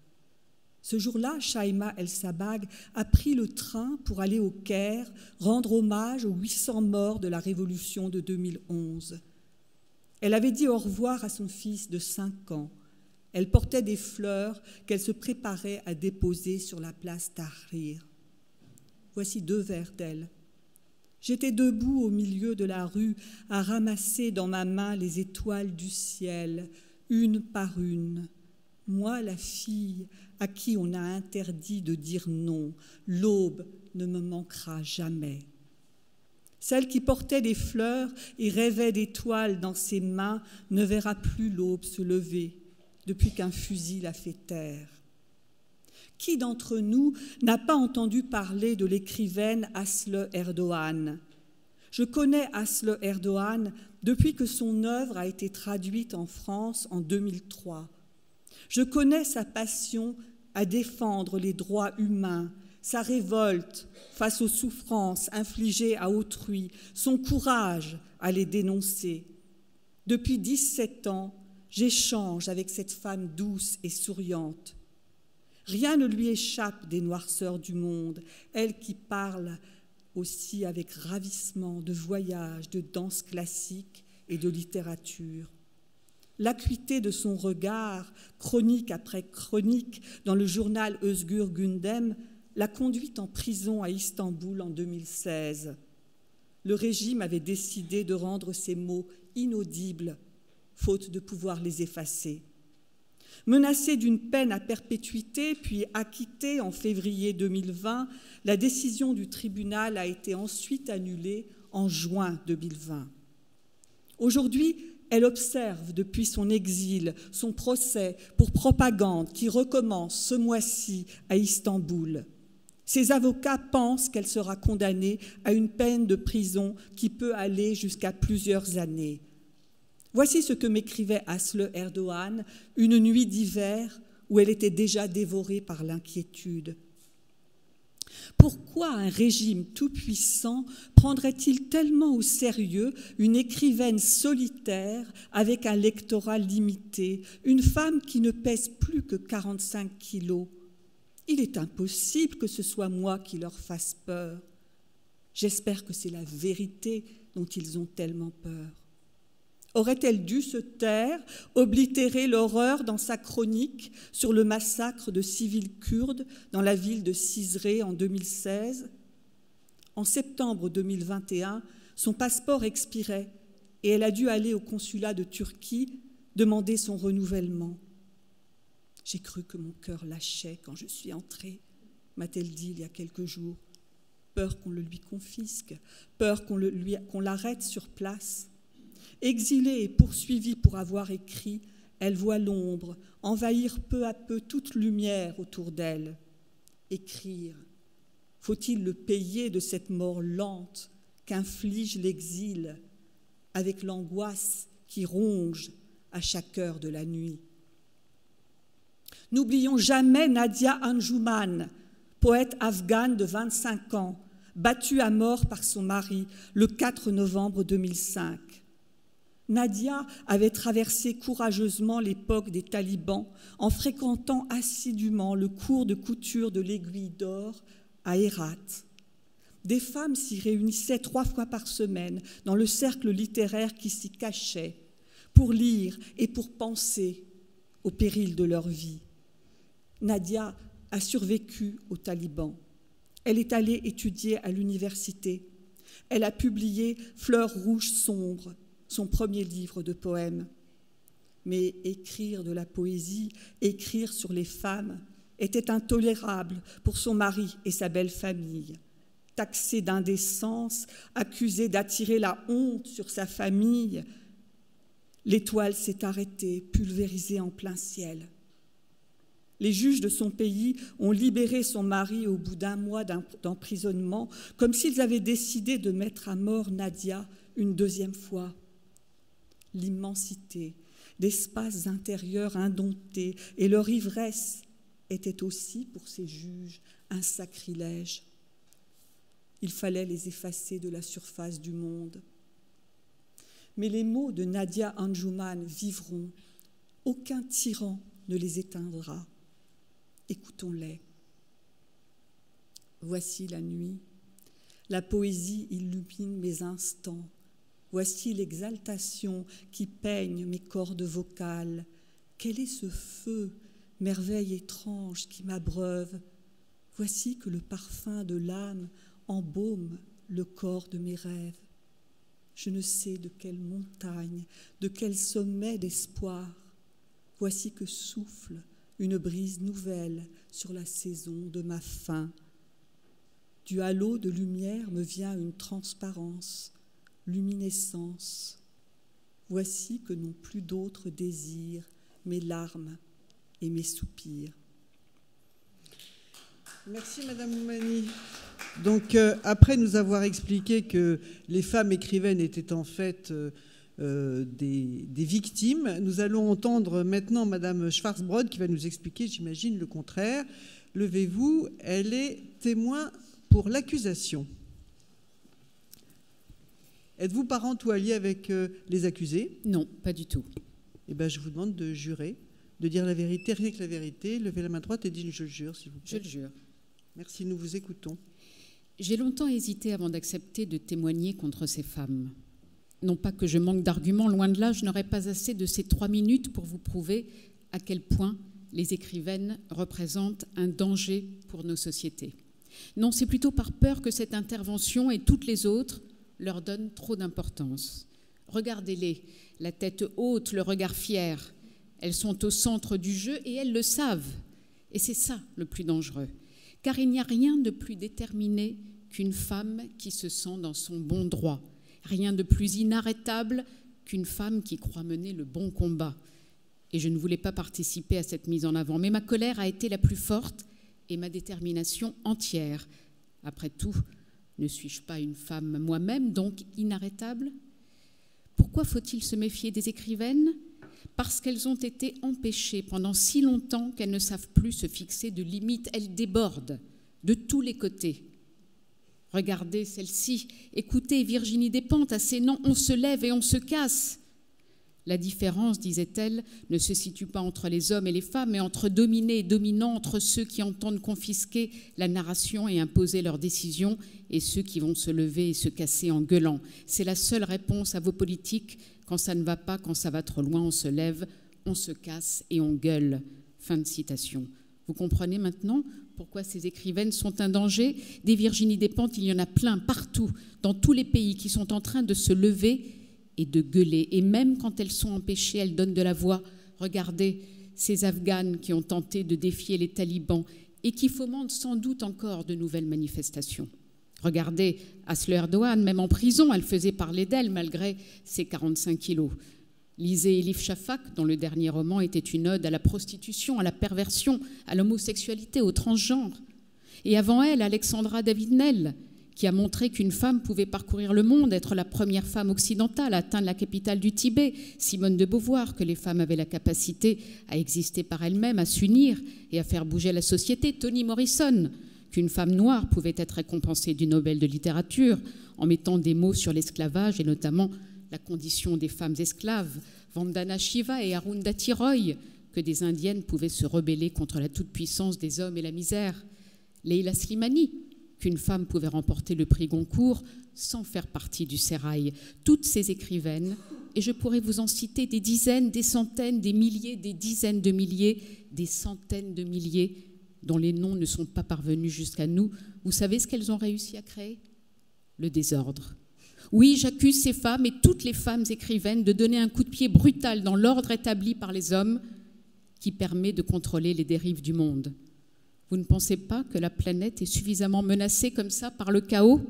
Ce jour-là, Shaima El-Sabag a pris le train pour aller au Caire, rendre hommage aux 800 morts de la révolution de 2011. Elle avait dit au revoir à son fils de 5 ans. Elle portait des fleurs qu'elle se préparait à déposer sur la place Tahrir. Voici 2 vers d'elle. J'étais debout au milieu de la rue à ramasser dans ma main les étoiles du ciel, une par une. Moi, la fille à qui on a interdit de dire non, l'aube ne me manquera jamais. Celle qui portait des fleurs et rêvait d'étoiles dans ses mains ne verra plus l'aube se lever depuis qu'un fusil l'a fait taire. Qui d'entre nous n'a pas entendu parler de l'écrivaine Aslı Erdoğan? Je connais Aslı Erdoğan depuis que son œuvre a été traduite en France en 2003. Je connais sa passion à défendre les droits humains, sa révolte face aux souffrances infligées à autrui, son courage à les dénoncer. Depuis 17 ans, j'échange avec cette femme douce et souriante. Rien ne lui échappe des noirceurs du monde, elle qui parle aussi avec ravissement de voyage, de danse classique et de littérature. L'acuité de son regard, chronique après chronique, dans le journal Özgür Gündem, l'a conduite en prison à Istanbul en 2016. Le régime avait décidé de rendre ses mots inaudibles, faute de pouvoir les effacer. Menacée d'une peine à perpétuité, puis acquittée en février 2020, la décision du tribunal a été ensuite annulée en juin 2020. Aujourd'hui, elle observe depuis son exil son procès pour propagande qui recommence ce mois-ci à Istanbul. Ses avocats pensent qu'elle sera condamnée à une peine de prison qui peut aller jusqu'à plusieurs années. Voici ce que m'écrivait Aslı Erdoğan une nuit d'hiver où elle était déjà dévorée par l'inquiétude. Pourquoi un régime tout-puissant prendrait-il tellement au sérieux une écrivaine solitaire avec un lectorat limité, une femme qui ne pèse plus que 45 kilos? Il est impossible que ce soit moi qui leur fasse peur. J'espère que c'est la vérité dont ils ont tellement peur. Aurait-elle dû se taire, oblitérer l'horreur dans sa chronique sur le massacre de civils kurdes dans la ville de Cizre en 2016 ? En septembre 2021, son passeport expirait et elle a dû aller au consulat de Turquie demander son renouvellement. « J'ai cru que mon cœur lâchait quand je suis entrée », m'a-t-elle dit il y a quelques jours. Peur qu'on le lui confisque, peur qu'on l'arrête sur place. Exilée et poursuivie pour avoir écrit, elle voit l'ombre envahir peu à peu toute lumière autour d'elle. Écrire, faut-il le payer de cette mort lente qu'inflige l'exil avec l'angoisse qui ronge à chaque heure de la nuit. N'oublions jamais Nadia Anjuman, poète afghane de 25 ans, battue à mort par son mari le 4 novembre 2005. Nadia avait traversé courageusement l'époque des talibans en fréquentant assidûment le cours de couture de l'Aiguille d'Or à Hérat. Des femmes s'y réunissaient 3 fois par semaine dans le cercle littéraire qui s'y cachait pour lire et pour penser au péril de leur vie. Nadia a survécu aux talibans. Elle est allée étudier à l'université. Elle a publié « Fleurs rouges sombres », son premier livre de poèmes. Mais écrire de la poésie, écrire sur les femmes, était intolérable pour son mari et sa belle famille. Taxée d'indécence, accusée d'attirer la honte sur sa famille, l'étoile s'est arrêtée, pulvérisée en plein ciel. Les juges de son pays ont libéré son mari au bout d'1 mois d'emprisonnement, comme s'ils avaient décidé de mettre à mort Nadia une 2e fois. L'immensité d'espaces intérieurs indomptés et leur ivresse étaient aussi, pour ces juges, un sacrilège. Il fallait les effacer de la surface du monde. Mais les mots de Nadia Anjuman vivront. Aucun tyran ne les éteindra. Écoutons-les. Voici la nuit. La poésie illumine mes instants. Voici l'exaltation qui peigne mes cordes vocales. Quel est ce feu, merveille étrange qui m'abreuve? Voici que le parfum de l'âme embaume le corps de mes rêves. Je ne sais de quelle montagne, de quel sommet d'espoir. Voici que souffle une brise nouvelle sur la saison de ma faim. Du halo de lumière me vient une transparence, luminescence. Voici que n'ont plus d'autres désirs, mes larmes et mes soupirs. Merci Madame Oumani. Donc après nous avoir expliqué que les femmes écrivaines étaient en fait des victimes, nous allons entendre maintenant Madame Schwarzbrod qui va nous expliquer, j'imagine, le contraire. Levez-vous, elle est témoin pour l'accusation. Êtes-vous parente ou alliée avec les accusés? Non, pas du tout. Eh bien, je vous demande de jurer, de dire la vérité, rien que la vérité. Levez la main droite et dites « je le jure », s'il vous plaît. Je le jure. Merci, nous vous écoutons. J'ai longtemps hésité avant d'accepter de témoigner contre ces femmes. Non pas que je manque d'arguments, loin de là, je n'aurais pas assez de ces 3 minutes pour vous prouver à quel point les écrivaines représentent un danger pour nos sociétés. Non, c'est plutôt par peur que cette intervention et toutes les autres leur donnent trop d'importance. Regardez-les, la tête haute, le regard fier. Elles sont au centre du jeu et elles le savent. Et c'est ça le plus dangereux. Car il n'y a rien de plus déterminé qu'une femme qui se sent dans son bon droit. Rien de plus inarrêtable qu'une femme qui croit mener le bon combat. Et je ne voulais pas participer à cette mise en avant. Mais ma colère a été la plus forte et ma détermination entière. Après tout, ne suis-je pas une femme moi-même, donc inarrêtable? Pourquoi faut-il se méfier des écrivaines? Parce qu'elles ont été empêchées pendant si longtemps qu'elles ne savent plus se fixer de limites. Elles débordent de tous les côtés. Regardez celle-ci, écoutez Virginie Despentes assénant « on se lève et on se casse ». La différence, disait-elle, ne se situe pas entre les hommes et les femmes, mais entre dominés et dominants, entre ceux qui entendent confisquer la narration et imposer leurs décisions et ceux qui vont se lever et se casser en gueulant. C'est la seule réponse à vos politiques. Quand ça ne va pas, quand ça va trop loin, on se lève, on se casse et on gueule. Fin de citation. Vous comprenez maintenant pourquoi ces écrivaines sont un danger? Des Virginie Despentes, il y en a plein partout, dans tous les pays, qui sont en train de se lever et de gueuler. Et même quand elles sont empêchées, elles donnent de la voix. Regardez ces Afghanes qui ont tenté de défier les talibans et qui fomentent sans doute encore de nouvelles manifestations. Regardez Asli Erdogan, même en prison, elle faisait parler d'elle malgré ses 45 kilos. Lisez Elif Shafak, dont le dernier roman était une ode à la prostitution, à la perversion, à l'homosexualité, au transgenre. Et avant elle, Alexandra David-Nel, qui a montré qu'une femme pouvait parcourir le monde, être la première femme occidentale à atteindre la capitale du Tibet, Simone de Beauvoir, que les femmes avaient la capacité à exister par elles-mêmes, à s'unir et à faire bouger la société, Toni Morrison, qu'une femme noire pouvait être récompensée du Nobel de littérature en mettant des mots sur l'esclavage et notamment la condition des femmes esclaves, Vandana Shiva et Arundhati Roy, que des indiennes pouvaient se rebeller contre la toute-puissance des hommes et la misère, Leila Slimani, qu'une femme pouvait remporter le prix Goncourt sans faire partie du sérail. Toutes ces écrivaines, et je pourrais vous en citer des dizaines, des centaines, des milliers, des dizaines de milliers, des centaines de milliers, dont les noms ne sont pas parvenus jusqu'à nous, vous savez ce qu'elles ont réussi à créer? Le désordre. Oui, j'accuse ces femmes et toutes les femmes écrivaines de donner un coup de pied brutal dans l'ordre établi par les hommes qui permet de contrôler les dérives du monde. Vous ne pensez pas que la planète est suffisamment menacée comme ça par le chaos?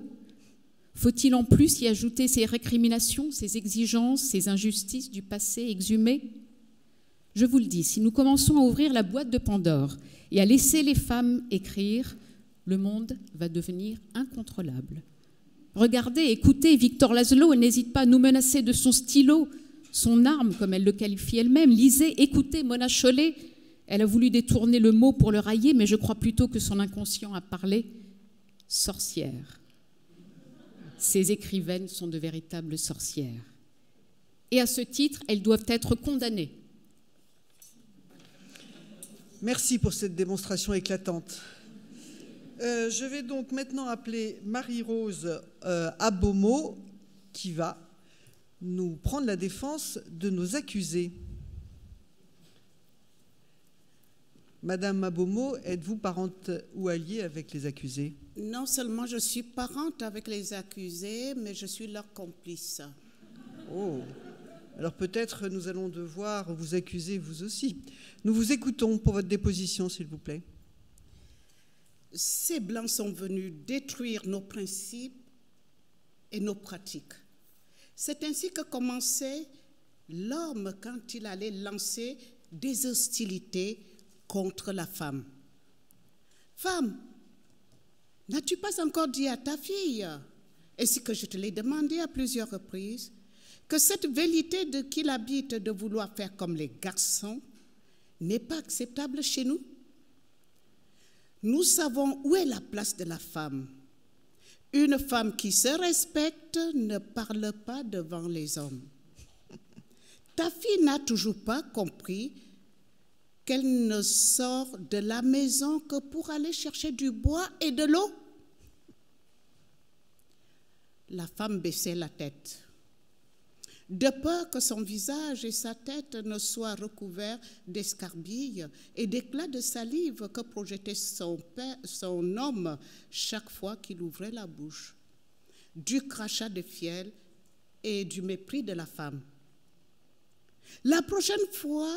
Faut-il en plus y ajouter ces récriminations, ces exigences, ces injustices du passé exhumées? Je vous le dis, si nous commençons à ouvrir la boîte de Pandore et à laisser les femmes écrire, le monde va devenir incontrôlable. Regardez, écoutez, Victor Laszlo, elle n'hésite pas à nous menacer de son stylo, son arme, comme elle le qualifie elle-même. Lisez, écoutez Mona Chollet. Elle a voulu détourner le mot pour le railler, mais je crois plutôt que son inconscient a parlé. Sorcière. Ces écrivaines sont de véritables sorcières. Et à ce titre, elles doivent être condamnées. Merci pour cette démonstration éclatante. Je vais donc maintenant appeler Marie-Rose Abomo, qui va nous prendre la défense de nos accusés. Madame Abomo, êtes-vous parente ou alliée avec les accusés? Non seulement je suis parente avec les accusés, mais je suis leur complice. Oh, alors peut-être nous allons devoir vous accuser vous aussi. Nous vous écoutons pour votre déposition, s'il vous plaît. Ces Blancs sont venus détruire nos principes et nos pratiques. C'est ainsi que commençait l'homme quand il allait lancer des hostilités contre la femme. Femme, n'as-tu pas encore dit à ta fille, ainsi que je te l'ai demandé à plusieurs reprises, que cette vérité de qu'il habite de vouloir faire comme les garçons n'est pas acceptable chez nous? Nous savons où est la place de la femme. Une femme qui se respecte ne parle pas devant les hommes. Ta fille n'a toujours pas compris qu'elle ne sort de la maison que pour aller chercher du bois et de l'eau. La femme baissait la tête, de peur que son visage et sa tête ne soient recouverts d'escarbilles et d'éclats de salive que projetait son homme chaque fois qu'il ouvrait la bouche, du crachat de fiel et du mépris de la femme. La prochaine fois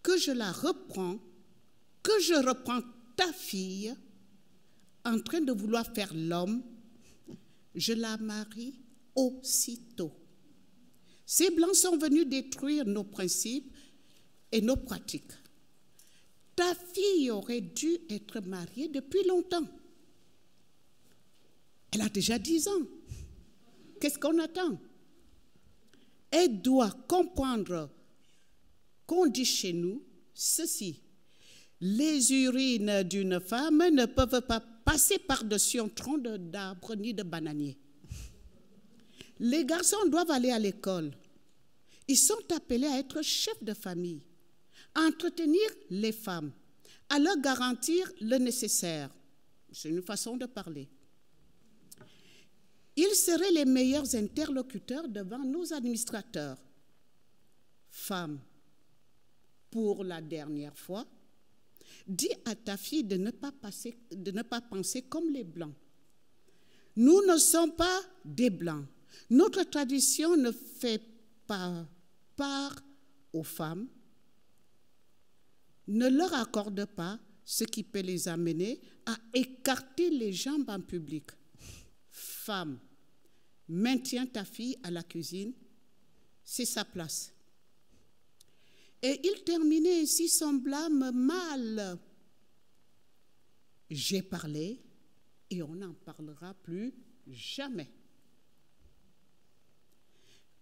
que je la reprends, que je reprends ta fille en train de vouloir faire l'homme, je la marie aussitôt. Ces Blancs sont venus détruire nos principes et nos pratiques. Ta fille aurait dû être mariée depuis longtemps. Elle a déjà 10 ans. Qu'est-ce qu'on attend? Elle doit comprendre qu'on dit chez nous ceci: les urines d'une femme ne peuvent pas passer par-dessus un tronc d'arbre ni de bananier. Les garçons doivent aller à l'école. Ils sont appelés à être chefs de famille, à entretenir les femmes, à leur garantir le nécessaire. C'est une façon de parler. Ils seraient les meilleurs interlocuteurs devant nos administrateurs. Femme, pour la dernière fois, dis à ta fille de ne pas penser comme les Blancs. Nous ne sommes pas des Blancs. Notre tradition ne fait pas part aux femmes, ne leur accorde pas ce qui peut les amener à écarter les jambes en public. Femme, maintiens ta fille à la cuisine, c'est sa place. Et il terminait ainsi son blâme mal. J'ai parlé et on n'en parlera plus Jamais.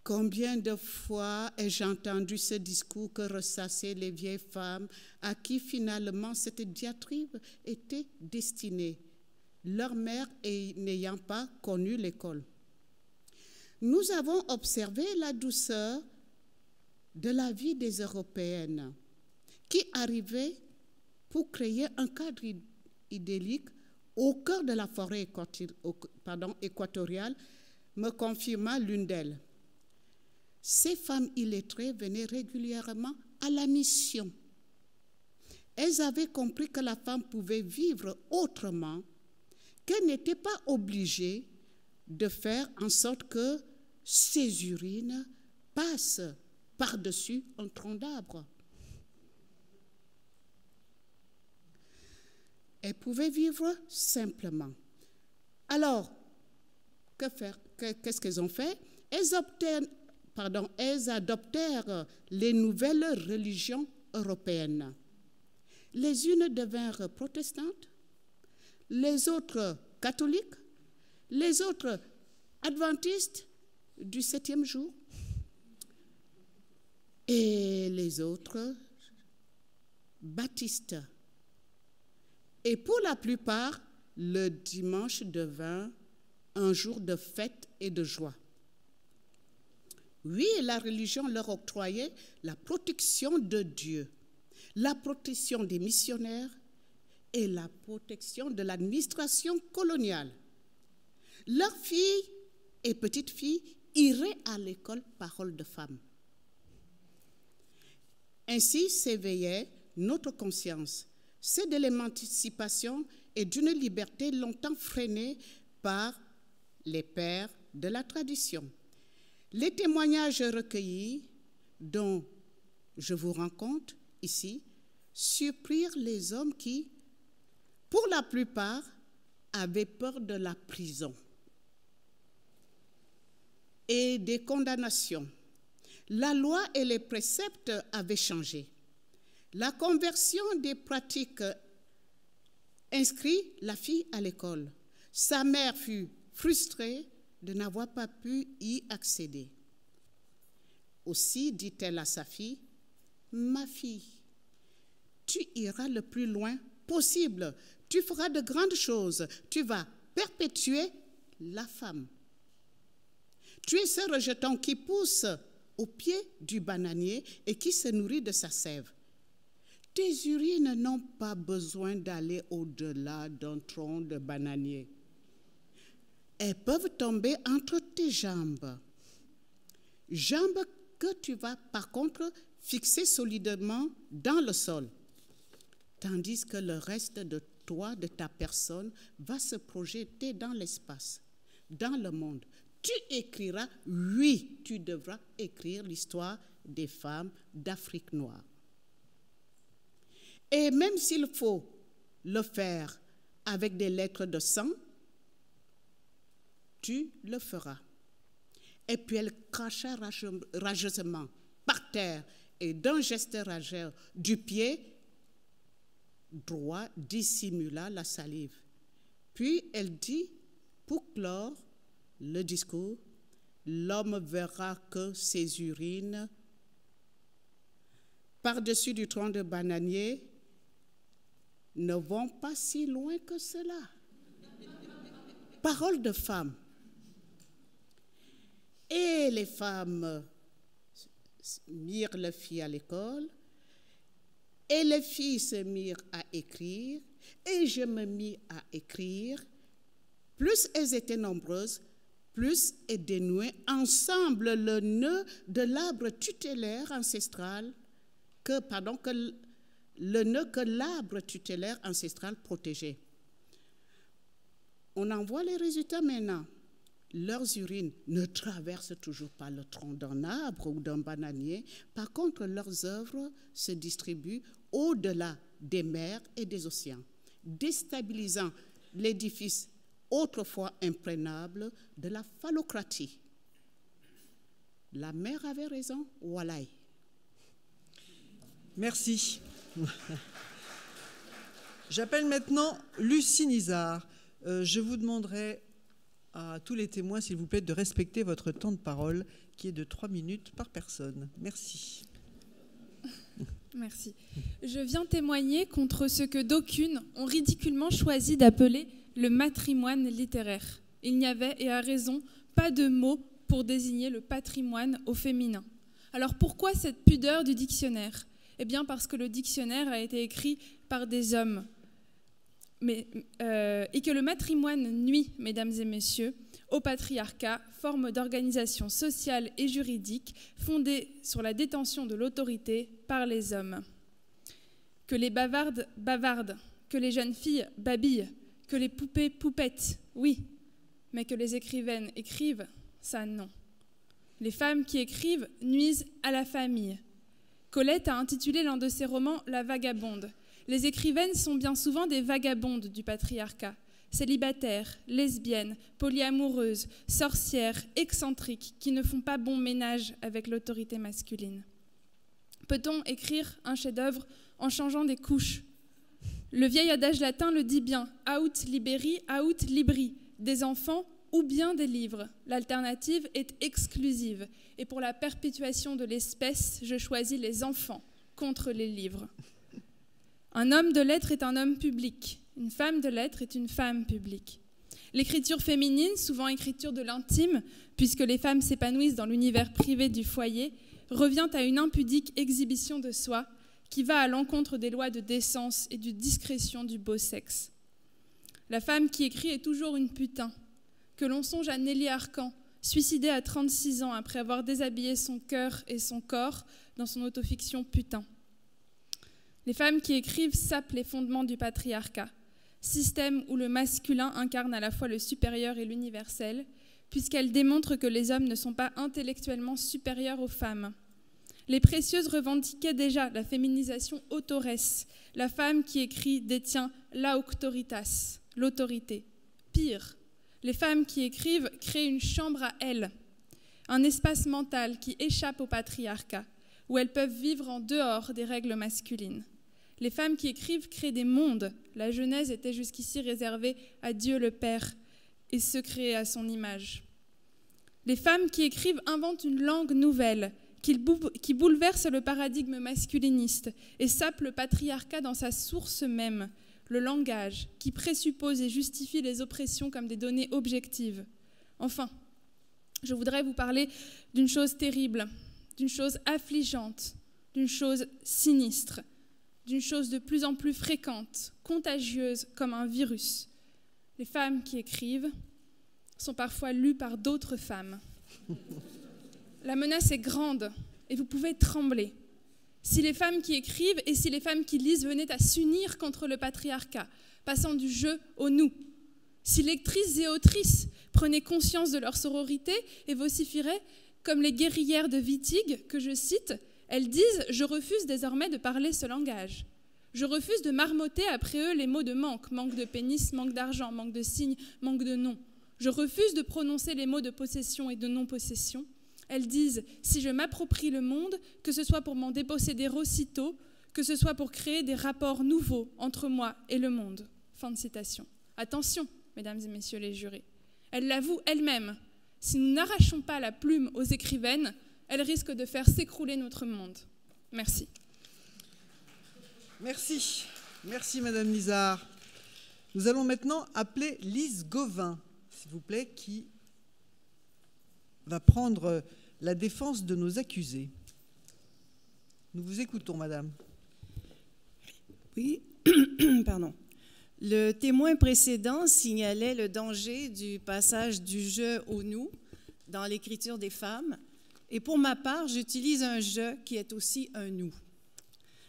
Combien de fois ai-je entendu ce discours que ressassaient les vieilles femmes à qui finalement cette diatribe était destinée, leur mère n'ayant pas connu l'école. Nous avons observé la douceur de la vie des Européennes qui arrivaient pour créer un cadre idyllique au cœur de la forêt équatoriale, me confirma l'une d'elles. Ces femmes illettrées venaient régulièrement à la mission. Elles avaient compris que la femme pouvait vivre autrement, qu'elle n'était pas obligée de faire en sorte que ses urines passent par-dessus un tronc d'arbre. Elles pouvaient vivre simplement. Alors, que faire? Qu'est-ce qu'elles ont fait? Elles adoptèrent les nouvelles religions européennes. Les unes devinrent protestantes, les autres catholiques, les autres adventistes du 7e jour et les autres baptistes. Et pour la plupart, le dimanche devint un jour de fête et de joie. Oui, la religion leur octroyait la protection de Dieu, la protection des missionnaires et la protection de l'administration coloniale. Leurs filles et petites filles iraient à l'école Parole de Femme. Ainsi s'éveillait notre conscience, c'est de l'émancipation et d'une liberté longtemps freinée par les pères de la tradition. Les témoignages recueillis, dont je vous rends compte ici, surprirent les hommes qui, pour la plupart, avaient peur de la prison et des condamnations. La loi et les préceptes avaient changé. La conversion des pratiques inscrit la fille à l'école. Sa mère fut frustrée de n'avoir pas pu y accéder. Aussi dit-elle à sa fille, « Ma fille, tu iras le plus loin possible, tu feras de grandes choses, tu vas perpétuer la femme. Tu es ce rejeton qui pousse au pied du bananier et qui se nourrit de sa sève. Tes urines n'ont pas besoin d'aller au-delà d'un tronc de bananier. Elles peuvent tomber entre tes jambes. Jambes que tu vas par contre fixer solidement dans le sol, tandis que le reste de toi, de ta personne, va se projeter dans l'espace, dans le monde. Tu écriras, oui, tu devras écrire l'histoire des femmes d'Afrique noire. Et même s'il faut le faire avec des lettres de sang, tu le feras. Et puis elle cracha rageusement par terre et d'un geste rageur du pied droit dissimula la salive. Puis elle dit, pour clore le discours, l'homme verra que ses urines par-dessus du tronc de bananier ne vont pas si loin que cela. Parole de femme. Et les femmes mirent les filles à l'école, et les filles se mirent à écrire, et je me mis à écrire. Plus elles étaient nombreuses, plus elles dénouaient ensemble le nœud de l'arbre tutélaire ancestral, le nœud que l'arbre tutélaire ancestral protégeait. On en voit les résultats maintenant. Leurs urines ne traversent toujours pas le tronc d'un arbre ou d'un bananier. Par contre, leurs œuvres se distribuent au-delà des mers et des océans, déstabilisant l'édifice autrefois imprégnable de la phallocratie. La mère avait raison, Walaï. Merci. J'appelle maintenant Lucie Nizar. Je vous demanderai à tous les témoins, s'il vous plaît, de respecter votre temps de parole, qui est de 3 minutes par personne. Merci. Merci. Je viens témoigner contre ce que d'aucunes ont ridiculement choisi d'appeler le matrimoine littéraire. Il n'y avait, et à raison, pas de mot pour désigner le patrimoine au féminin. Alors pourquoi cette pudeur du dictionnaire? Eh bien parce que le dictionnaire a été écrit par des hommes. Et que le matrimoine nuit, mesdames et messieurs, au patriarcat, forme d'organisation sociale et juridique fondée sur la détention de l'autorité par les hommes. Que les bavardes bavardent, que les jeunes filles babillent, que les poupées poupettent, oui, mais que les écrivaines écrivent, ça non. Les femmes qui écrivent nuisent à la famille. Colette a intitulé l'un de ses romans « La vagabonde ». Les écrivaines sont bien souvent des vagabondes du patriarcat, célibataires, lesbiennes, polyamoureuses, sorcières, excentriques, qui ne font pas bon ménage avec l'autorité masculine. Peut-on écrire un chef-d'œuvre en changeant des couches? Le vieil adage latin le dit bien, aut liberi, aut libri, des enfants ou bien des livres. L'alternative est exclusive, et pour la perpétuation de l'espèce, je choisis les enfants contre les livres. Un homme de lettres est un homme public, une femme de lettres est une femme publique. L'écriture féminine, souvent écriture de l'intime, puisque les femmes s'épanouissent dans l'univers privé du foyer, revient à une impudique exhibition de soi qui va à l'encontre des lois de décence et de discrétion du beau sexe. La femme qui écrit est toujours une putain. Que l'on songe à Nelly Arcan, suicidée à 36 ans après avoir déshabillé son cœur et son corps dans son autofiction Putain. Les femmes qui écrivent sapent les fondements du patriarcat, système où le masculin incarne à la fois le supérieur et l'universel, puisqu'elles démontrent que les hommes ne sont pas intellectuellement supérieurs aux femmes. Les Précieuses revendiquaient déjà la féminisation autoresse. La femme qui écrit détient l'auctoritas, l'autorité. Pire, les femmes qui écrivent créent une chambre à elles, un espace mental qui échappe au patriarcat, où elles peuvent vivre en dehors des règles masculines. Les femmes qui écrivent créent des mondes. La Genèse était jusqu'ici réservée à Dieu le Père et se créer à son image. Les femmes qui écrivent inventent une langue nouvelle qui bouleverse le paradigme masculiniste et sape le patriarcat dans sa source même, le langage, qui présuppose et justifie les oppressions comme des données objectives. Enfin, je voudrais vous parler d'une chose terrible, d'une chose affligeante, d'une chose sinistre, d'une chose de plus en plus fréquente, contagieuse comme un virus. Les femmes qui écrivent sont parfois lues par d'autres femmes. La menace est grande et vous pouvez trembler. Si les femmes qui écrivent et si les femmes qui lisent venaient à s'unir contre le patriarcat, passant du je au nous, si lectrices et autrices prenaient conscience de leur sororité et vociféraient comme les guerrières de Wittig, que je cite, elles disent « Je refuse désormais de parler ce langage. Je refuse de marmotter après eux les mots de manque, manque de pénis, manque d'argent, manque de signes, manque de nom. Je refuse de prononcer les mots de possession et de non-possession. » Elles disent « Si je m'approprie le monde, que ce soit pour m'en déposséder aussitôt, que ce soit pour créer des rapports nouveaux entre moi et le monde. » Fin de citation. Attention, mesdames et messieurs les jurés. Elles l'avouent elles-mêmes. Si nous n'arrachons pas la plume aux écrivaines, elles risquent de faire s'écrouler notre monde. Merci. Merci. Merci, Madame Lizard. Nous allons maintenant appeler Lise Gauvin, s'il vous plaît, qui va prendre la défense de nos accusés. Nous vous écoutons, Madame. Oui, pardon. Le témoin précédent signalait le danger du passage du « je » au « nous » dans l'écriture des femmes. Et pour ma part, j'utilise un « je » qui est aussi un « nous ».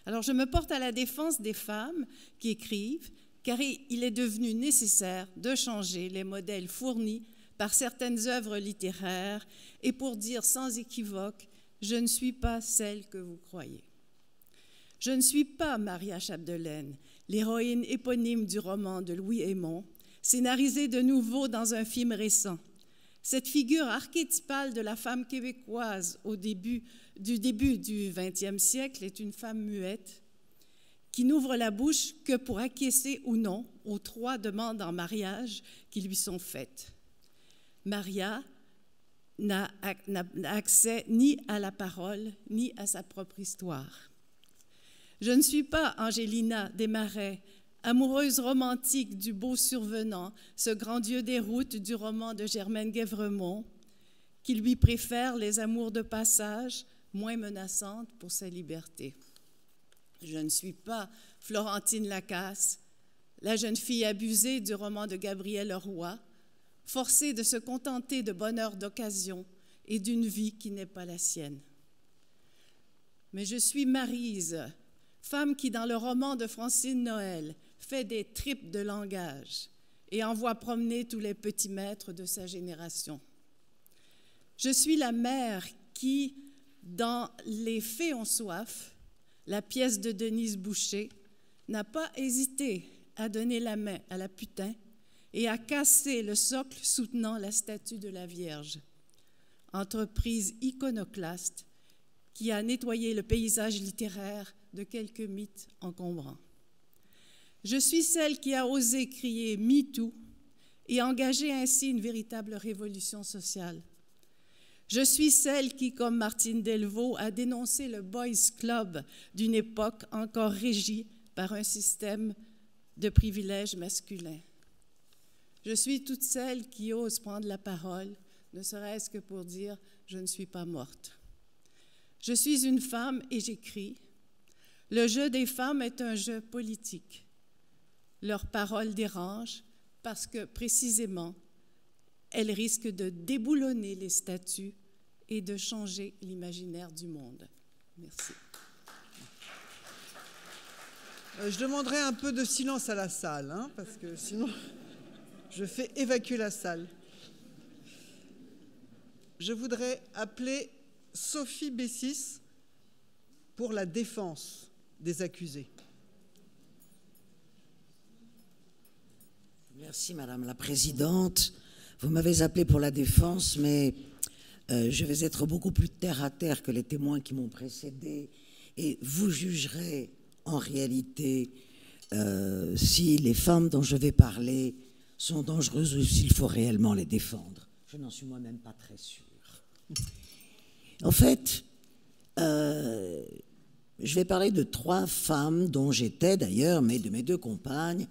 Alors, je me porte à la défense des femmes qui écrivent, car il est devenu nécessaire de changer les modèles fournis par certaines œuvres littéraires et pour dire sans équivoque, je ne suis pas celle que vous croyez. Je ne suis pas Maria Chapdelaine, l'héroïne éponyme du roman de Louis Hémon, scénarisé de nouveau dans un film récent. Cette figure archétypale de la femme québécoise du début du XXe siècle est une femme muette qui n'ouvre la bouche que pour acquiescer ou non aux 3 demandes en mariage qui lui sont faites. Maria n'a accès ni à la parole, ni à sa propre histoire. Je ne suis pas Angelina Desmarais, amoureuse romantique du beau survenant, ce grand dieu des routes du roman de Germaine Guèvremont, qui lui préfère les amours de passage, moins menaçantes pour sa liberté. Je ne suis pas Florentine Lacasse, la jeune fille abusée du roman de Gabriel Roy, forcée de se contenter de bonheur d'occasion et d'une vie qui n'est pas la sienne. Mais je suis Maryse, femme qui, dans le roman de Francine Noël, fait des tripes de langage et envoie promener tous les petits maîtres de sa génération. Je suis la mère qui, dans Les Fées ont soif, la pièce de Denise Boucher, n'a pas hésité à donner la main à la putain et à casser le socle soutenant la statue de la Vierge. Entreprise iconoclaste qui a nettoyé le paysage littéraire de quelques mythes encombrants. Je suis celle qui a osé crier « MeToo » et engager ainsi une véritable révolution sociale. Je suis celle qui, comme Martine Delvaux, a dénoncé le Boys Club d'une époque encore régie par un système de privilèges masculins. Je suis toute celle qui ose prendre la parole, ne serait-ce que pour dire « je ne suis pas morte ». Je suis une femme et j'écris. Le jeu des femmes est un jeu politique. Leurs paroles dérangent parce que, précisément, elles risquent de déboulonner les statues et de changer l'imaginaire du monde. Merci. Je demanderai un peu de silence à la salle, hein, parce que sinon, je fais évacuer la salle. Je voudrais appeler Sophie Bessis pour la défense des accusés. Merci, Madame la Présidente. Vous m'avez appelé pour la défense, mais je vais être beaucoup plus terre à terre que les témoins qui m'ont précédé, et vous jugerez en réalité si les femmes dont je vais parler sont dangereuses ou s'il faut réellement les défendre. Je n'en suis moi-même pas très sûre. En fait, je vais parler de 3 femmes dont j'étais d'ailleurs, mais de mes 2 compagnes,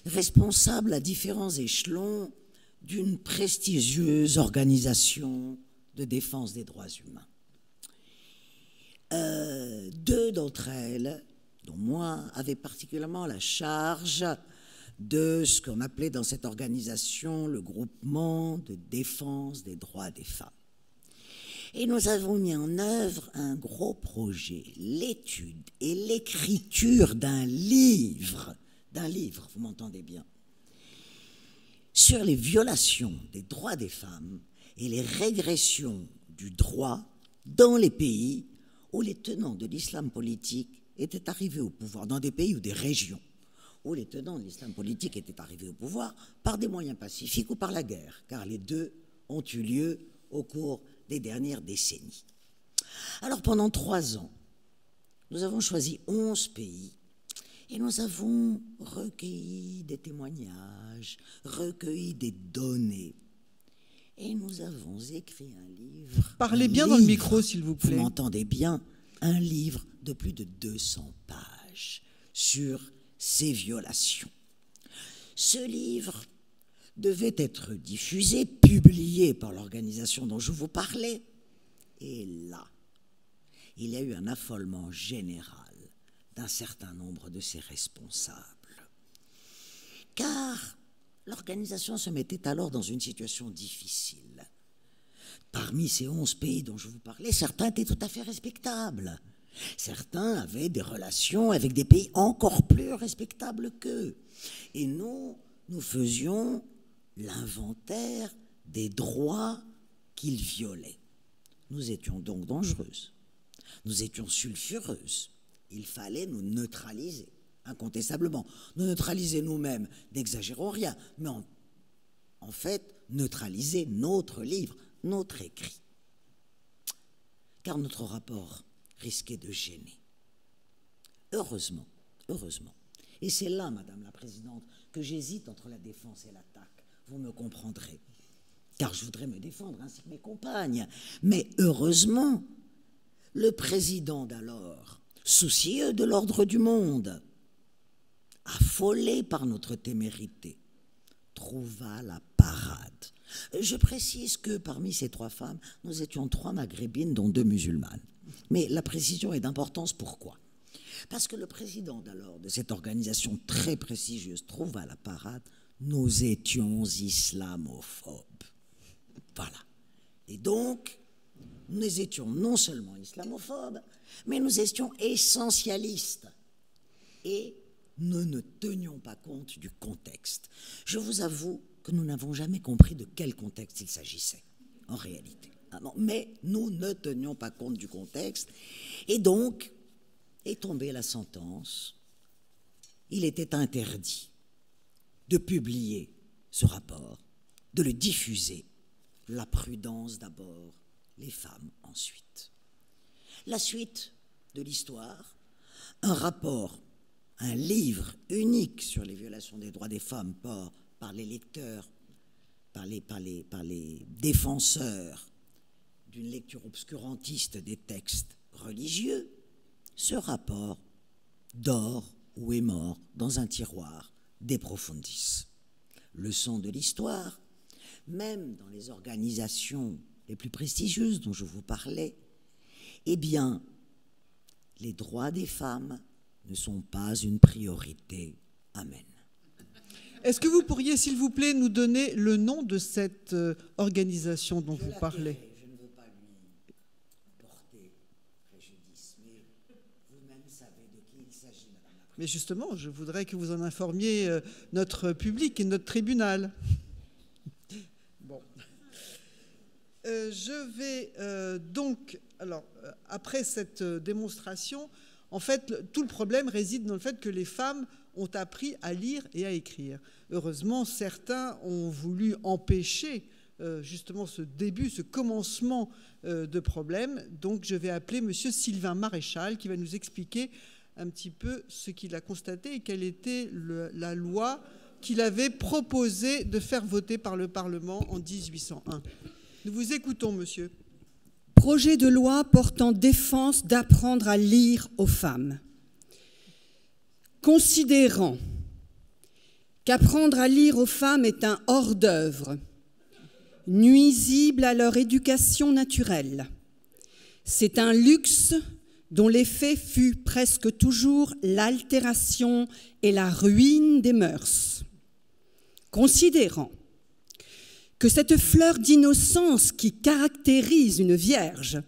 responsables à différents échelons d'une prestigieuse organisation de défense des droits humains. 2 d'entre elles, dont moi, avaient particulièrement la charge de ce qu'on appelait dans cette organisation le groupement de défense des droits des femmes. Et nous avons mis en œuvre un gros projet, l'étude et l'écriture d'un livre, vous m'entendez bien, sur les violations des droits des femmes et les régressions du droit dans les pays où les tenants de l'islam politique étaient arrivés au pouvoir, dans des pays ou des régions où les tenants de l'islam politique étaient arrivés au pouvoir par des moyens pacifiques ou par la guerre, car les 2 ont eu lieu au cours des dernières décennies. Alors pendant 3 ans, nous avons choisi 11 pays et nous avons recueilli des témoignages, recueilli des données. Et nous avons écrit un livre. Parlez bien dans le micro, s'il vous plaît. Vous m'entendez bien? Un livre de plus de 200 pages sur ces violations. Ce livre devait être diffusé, publié par l'organisation dont je vous parlais. Et là, il y a eu un affolement général d'un certain nombre de ses responsables. Car l'organisation se mettait alors dans une situation difficile. Parmi ces 11 pays dont je vous parlais, certains étaient tout à fait respectables. Certains avaient des relations avec des pays encore plus respectables qu'eux. Et nous faisions l'inventaire des droits qu'ils violaient. Nous étions donc dangereuses. Nous étions sulfureuses. Il fallait nous neutraliser, incontestablement. Nous neutraliser nous-mêmes, n'exagérons rien, mais en fait, neutraliser notre livre, notre écrit. Car notre rapport risquait de gêner. Heureusement, et c'est là, Madame la Présidente, que j'hésite entre la défense et l'attaque, vous me comprendrez. car je voudrais me défendre ainsi que mes compagnes. Mais heureusement, le président d'alors, soucieux de l'ordre du monde, affolé par notre témérité, trouva la parade. Je précise que parmi ces 3 femmes, nous étions 3 maghrébines, dont 2 musulmanes. Mais la précision est d'importance, pourquoi? Parce que le président d'alors de cette organisation très prestigieuse trouva la parade, nous étions islamophobes. Voilà. Et donc, nous étions non seulement islamophobes, mais nous étions essentialistes. Et nous ne tenions pas compte du contexte. Je vous avoue que nous n'avons jamais compris de quel contexte il s'agissait, en réalité. Mais nous ne tenions pas compte du contexte. Et donc, est tombée la sentence. Il était interdit de publier ce rapport, de le diffuser. La prudence d'abord, les femmes ensuite. La suite de l'histoire, un rapport, un livre unique sur les violations des droits des femmes par les lecteurs, par les défenseurs d'une lecture obscurantiste des textes religieux, ce rapport dort ou est mort dans un tiroir de profundis. Leçon de l'histoire, même dans les organisations les plus prestigieuses dont je vous parlais, eh bien, les droits des femmes ne sont pas une priorité. Amen. Est-ce que vous pourriez, s'il vous plaît, nous donner le nom de cette organisation dont vous parlez? Je ne veux pas lui porter préjudice, mais vous-même savez de qui il s'agit, Madame la Présidente. Mais justement, je voudrais que vous en informiez notre public et notre tribunal. Bon. Je vais donc, alors, après cette démonstration, en fait, tout le problème réside dans le fait que les femmes ont appris à lire et à écrire. Heureusement, certains ont voulu empêcher justement ce début, ce commencement de problème. Donc, je vais appeler M. Sylvain Maréchal qui va nous expliquer un petit peu ce qu'il a constaté et quelle était la loi qu'il avait proposé de faire voter par le Parlement en 1801. Nous vous écoutons, monsieur. Projet de loi portant défense d'apprendre à lire aux femmes. Considérant qu'apprendre à lire aux femmes est un hors-d'œuvre, nuisible à leur éducation naturelle, c'est un luxe dont l'effet fut presque toujours l'altération et la ruine des mœurs. Considérant que cette fleur d'innocence qui caractérise une vierge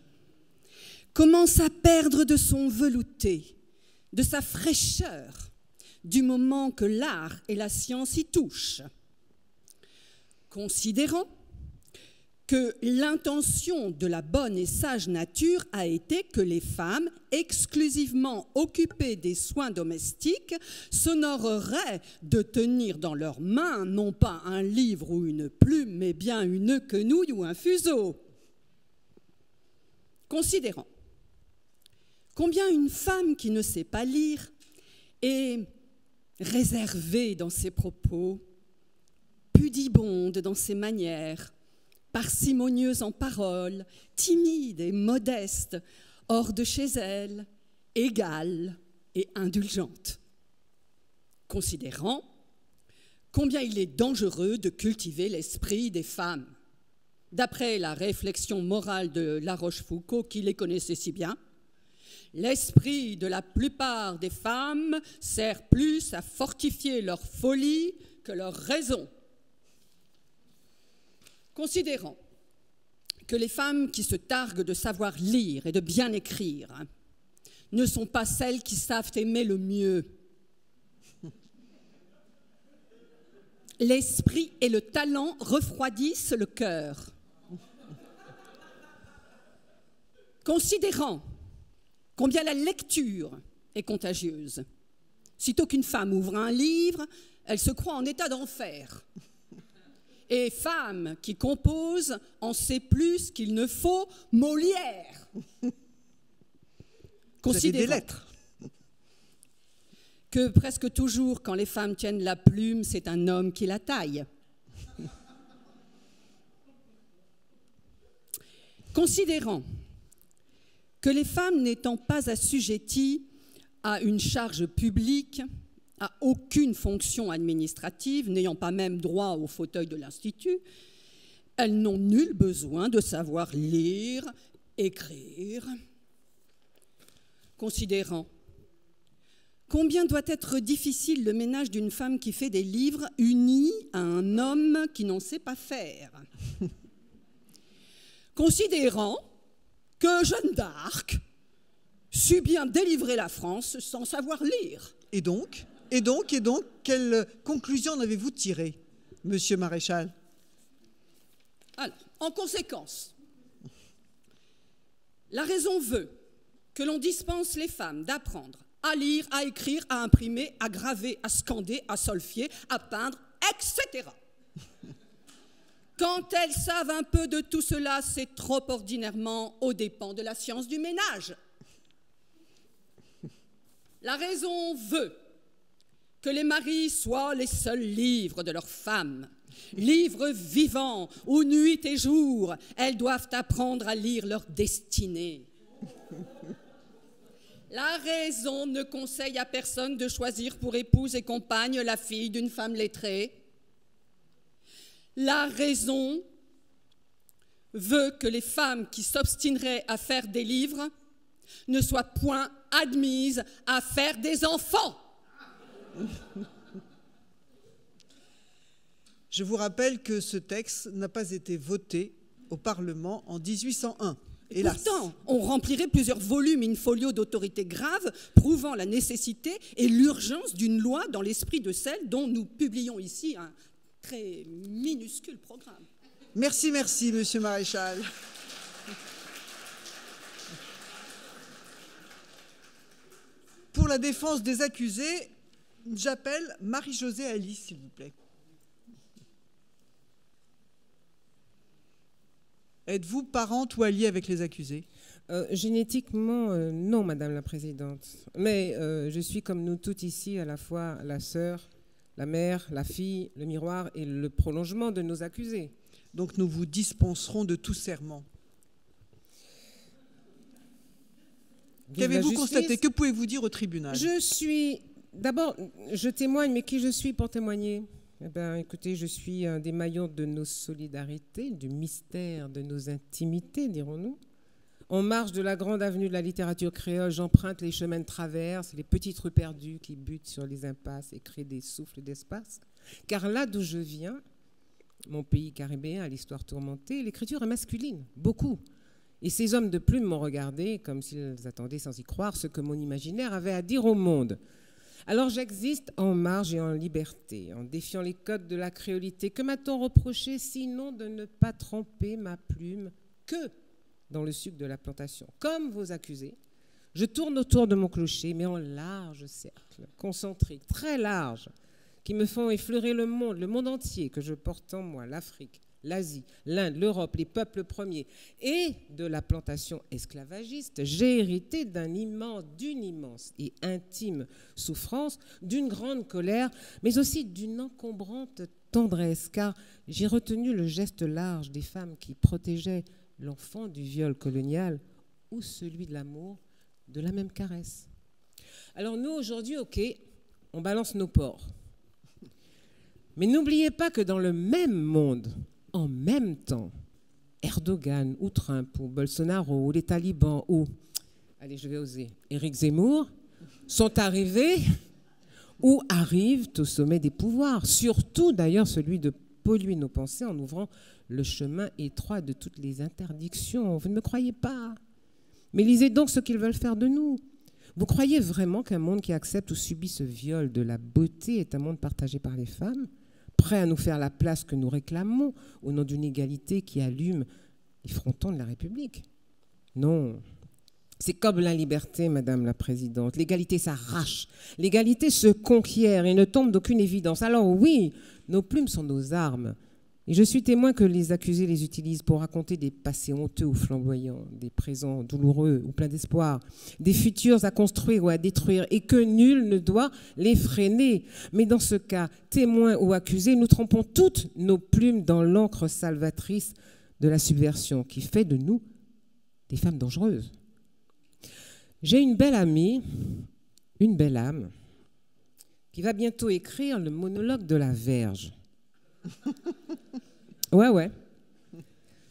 commence à perdre de son velouté, de sa fraîcheur, du moment que l'art et la science y touchent. Considérant que l'intention de la bonne et sage nature a été que les femmes, exclusivement occupées des soins domestiques, s'honoreraient de tenir dans leurs mains non pas un livre ou une plume, mais bien une quenouille ou un fuseau. Considérant combien une femme qui ne sait pas lire est réservée dans ses propos, pudibonde dans ses manières, parcimonieuse en paroles, timide et modeste, hors de chez elle, égale et indulgente. Considérant combien il est dangereux de cultiver l'esprit des femmes. D'après la réflexion morale de La Rochefoucauld, qui les connaissait si bien, l'esprit de la plupart des femmes sert plus à fortifier leur folie que leur raison. Considérant que les femmes qui se targuent de savoir lire et de bien écrire ne sont pas celles qui savent aimer le mieux. L'esprit et le talent refroidissent le cœur. Considérant combien la lecture est contagieuse. Sitôt qu'une femme ouvre un livre, elle se croit en état d'enfer. Et femme qui compose en sait plus qu'il ne faut Molière. Considérant des lettres. Que presque toujours, quand les femmes tiennent la plume, c'est un homme qui la taille. Considérant que les femmes n'étant pas assujetties à une charge publique, à aucune fonction administrative, n'ayant pas même droit au fauteuil de l'Institut, elles n'ont nul besoin de savoir lire, écrire. Considérant combien doit être difficile le ménage d'une femme qui fait des livres unis à un homme qui n'en sait pas faire. Considérant que Jeanne d'Arc sut bien délivrer la France sans savoir lire. Et donc, quelle conclusion en avez-vous tiré, Monsieur Maréchal? Alors, en conséquence, la raison veut que l'on dispense les femmes d'apprendre à lire, à écrire, à imprimer, à graver, à scander, à solfier, à peindre, etc. Quand elles savent un peu de tout cela, c'est trop ordinairement aux dépens de la science du ménage. La raison veut que les maris soient les seuls livres de leurs femmes, livres vivants où nuit et jour, elles doivent apprendre à lire leur destinée. La raison ne conseille à personne de choisir pour épouse et compagne la fille d'une femme lettrée. La raison veut que les femmes qui s'obstineraient à faire des livres ne soient point admises à faire des enfants. Je vous rappelle que ce texte n'a pas été voté au Parlement en 1801. Hélas. Pourtant, on remplirait plusieurs volumes in folio d'autorité grave, prouvant la nécessité et l'urgence d'une loi dans l'esprit de celle dont nous publions ici un très minuscule programme. Merci, Monsieur Maréchal. Pour la défense des accusés, j'appelle Marie-Josée Alice, s'il vous plaît. Êtes-vous parente ou alliée avec les accusés? Génétiquement, non, Madame la Présidente. Mais je suis, comme nous toutes ici, à la fois la sœur, la mère, la fille, le miroir et le prolongement de nos accusés. Donc nous vous dispenserons de tout serment. Qu'avez-vous constaté? Que pouvez-vous dire au tribunal? Je suis... D'abord, je témoigne, mais qui je suis pour témoigner? Eh bien, écoutez, je suis un des maillons de nos solidarités, du mystère de nos intimités, dirons-nous. En marge de la grande avenue de la littérature créole, j'emprunte les chemins de traverse, les petites rues perdues qui butent sur les impasses et créent des souffles d'espace. Car là d'où je viens, mon pays caribéen à l'histoire tourmentée, l'écriture est masculine, beaucoup. Et ces hommes de plume m'ont regardé comme s'ils attendaient sans y croire ce que mon imaginaire avait à dire au monde. Alors j'existe en marge et en liberté, en défiant les codes de la créolité. Que m'a-t-on reproché sinon de ne pas tremper ma plume que dans le sucre de la plantation? Comme vos accusés, je tourne autour de mon clocher, mais en large cercle, concentrique, très large, qui me font effleurer le monde entier que je porte en moi, l'Afrique, l'Asie, l'Inde, l'Europe, les peuples premiers. Et de la plantation esclavagiste, j'ai hérité d'une immense et intime souffrance, d'une grande colère, mais aussi d'une encombrante tendresse, car j'ai retenu le geste large des femmes qui protégeaient l'enfant du viol colonial ou celui de l'amour de la même caresse. Alors nous, aujourd'hui, ok, on balance nos porcs. Mais n'oubliez pas que dans le même monde, en même temps, Erdogan ou Trump ou Bolsonaro ou les talibans ou, allez, je vais oser, Éric Zemmour, sont arrivés ou arrivent au sommet des pouvoirs. Surtout d'ailleurs celui de polluer nos pensées en ouvrant le chemin étroit de toutes les interdictions. Vous ne me croyez pas? Mais lisez donc ce qu'ils veulent faire de nous. Vous croyez vraiment qu'un monde qui accepte ou subit ce viol de la beauté est un monde partagé par les femmes, prêt à nous faire la place que nous réclamons au nom d'une égalité qui allume les frontons de la République? Non. C'est comme la liberté, Madame la Présidente. L'égalité s'arrache. L'égalité se conquiert et ne tombe d'aucune évidence. Alors oui, nos plumes sont nos armes. Et je suis témoin que les accusés les utilisent pour raconter des passés honteux ou flamboyants, des présents douloureux ou pleins d'espoir, des futurs à construire ou à détruire, et que nul ne doit les freiner. Mais dans ce cas, témoins ou accusés, nous trempons toutes nos plumes dans l'encre salvatrice de la subversion qui fait de nous des femmes dangereuses. J'ai une belle amie, une belle âme, qui va bientôt écrire le monologue de la Verge. Ouais.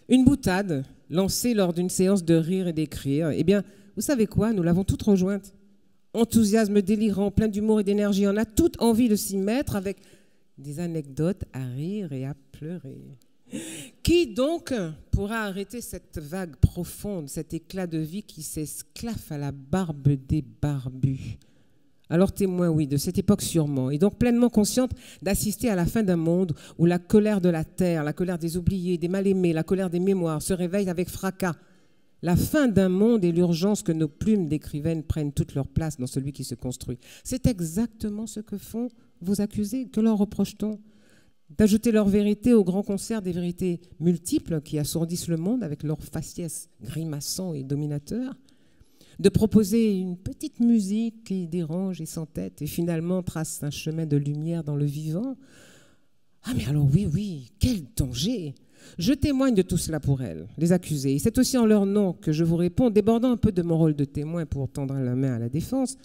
Une boutade lancée lors d'une séance de rire et d'écrire. Eh bien, vous savez quoi? Nous l'avons toute rejointe. Enthousiasme délirant, plein d'humour et d'énergie. On a toute envie de s'y mettre avec des anecdotes à rire et à pleurer. Qui donc pourra arrêter cette vague profonde, cet éclat de vie qui s'esclaffe à la barbe des barbus? Alors témoin, oui, de cette époque sûrement, et donc pleinement consciente d'assister à la fin d'un monde où la colère de la terre, la colère des oubliés, des mal-aimés, la colère des mémoires se réveille avec fracas. La fin d'un monde et l'urgence que nos plumes d'écrivaines prennent toute leur place dans celui qui se construit. C'est exactement ce que font vos accusés. Que leur reproche-t-on? D'ajouter leur vérité au grand concert des vérités multiples qui assourdissent le monde avec leur faciès grimaçant et dominateur? De proposer une petite musique qui dérange et s'entête et finalement trace un chemin de lumière dans le vivant? Ah mais alors oui, quel danger! Je témoigne de tout cela pour elles, les accusés. Et c'est aussi en leur nom que je vous réponds, débordant un peu de mon rôle de témoin pour tendre la main à la défense.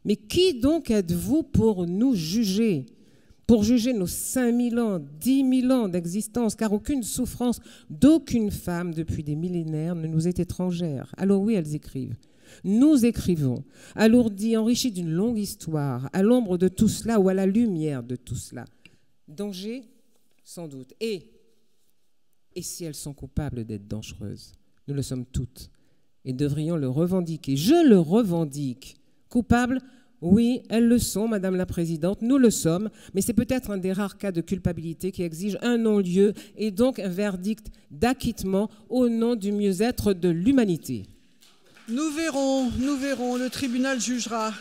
Mais qui donc êtes-vous pour nous juger? Pour juger nos 5000 ans, 10 000 ans d'existence, car aucune souffrance d'aucune femme depuis des millénaires ne nous est étrangère. Alors oui, elles écrivent. Nous écrivons, alourdis, enrichis d'une longue histoire, à l'ombre de tout cela ou à la lumière de tout cela. Danger, sans doute. Et si elles sont coupables d'être dangereuses? Nous le sommes toutes et devrions le revendiquer. Je le revendique. Coupables? Oui, elles le sont, Madame la Présidente, nous le sommes, mais c'est peut-être un des rares cas de culpabilité qui exige un non-lieu et donc un verdict d'acquittement au nom du mieux-être de l'humanité. Nous verrons, le tribunal jugera.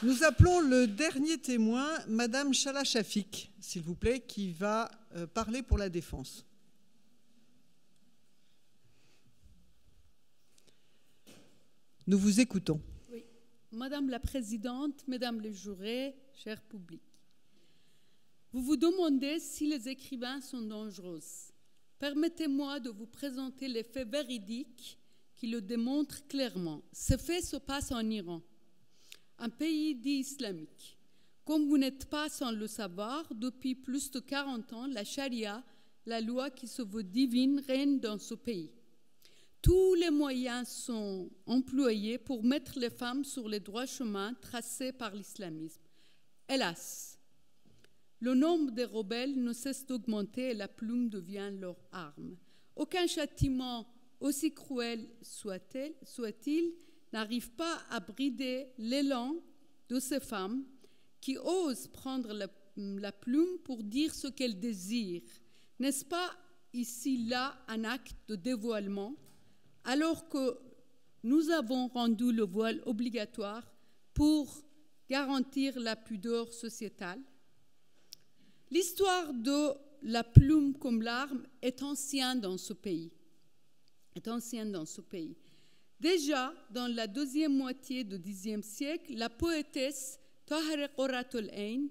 Nous appelons le dernier témoin, Madame Chala Shafik, s'il vous plaît, qui va parler pour la défense. Nous vous écoutons. Oui. Madame la Présidente, Mesdames les jurés, cher public, vous vous demandez si les écrivains sont dangereux. Permettez-moi de vous présenter les faits véridiques qui le démontrent clairement. Ces faits se passent en Iran, un pays dit islamique. Comme vous n'êtes pas sans le savoir, depuis plus de 40 ans, la charia, la loi qui se veut divine, règne dans ce pays. Tous les moyens sont employés pour mettre les femmes sur les droits chemins tracés par l'islamisme. Hélas, le nombre des rebelles ne cesse d'augmenter et la plume devient leur arme. Aucun châtiment, aussi cruel soit-il, n'arrive pas à brider l'élan de ces femmes qui osent prendre la plume pour dire ce qu'elles désirent. N'est-ce pas ici, là, un acte de dévoilement, alors que nous avons rendu le voile obligatoire pour garantir la pudeur sociétale? L'histoire de la plume comme l'arme est ancienne dans ce pays. Déjà, dans la deuxième moitié du Xe siècle, la poétesse Tahireh Qurratul Ayn,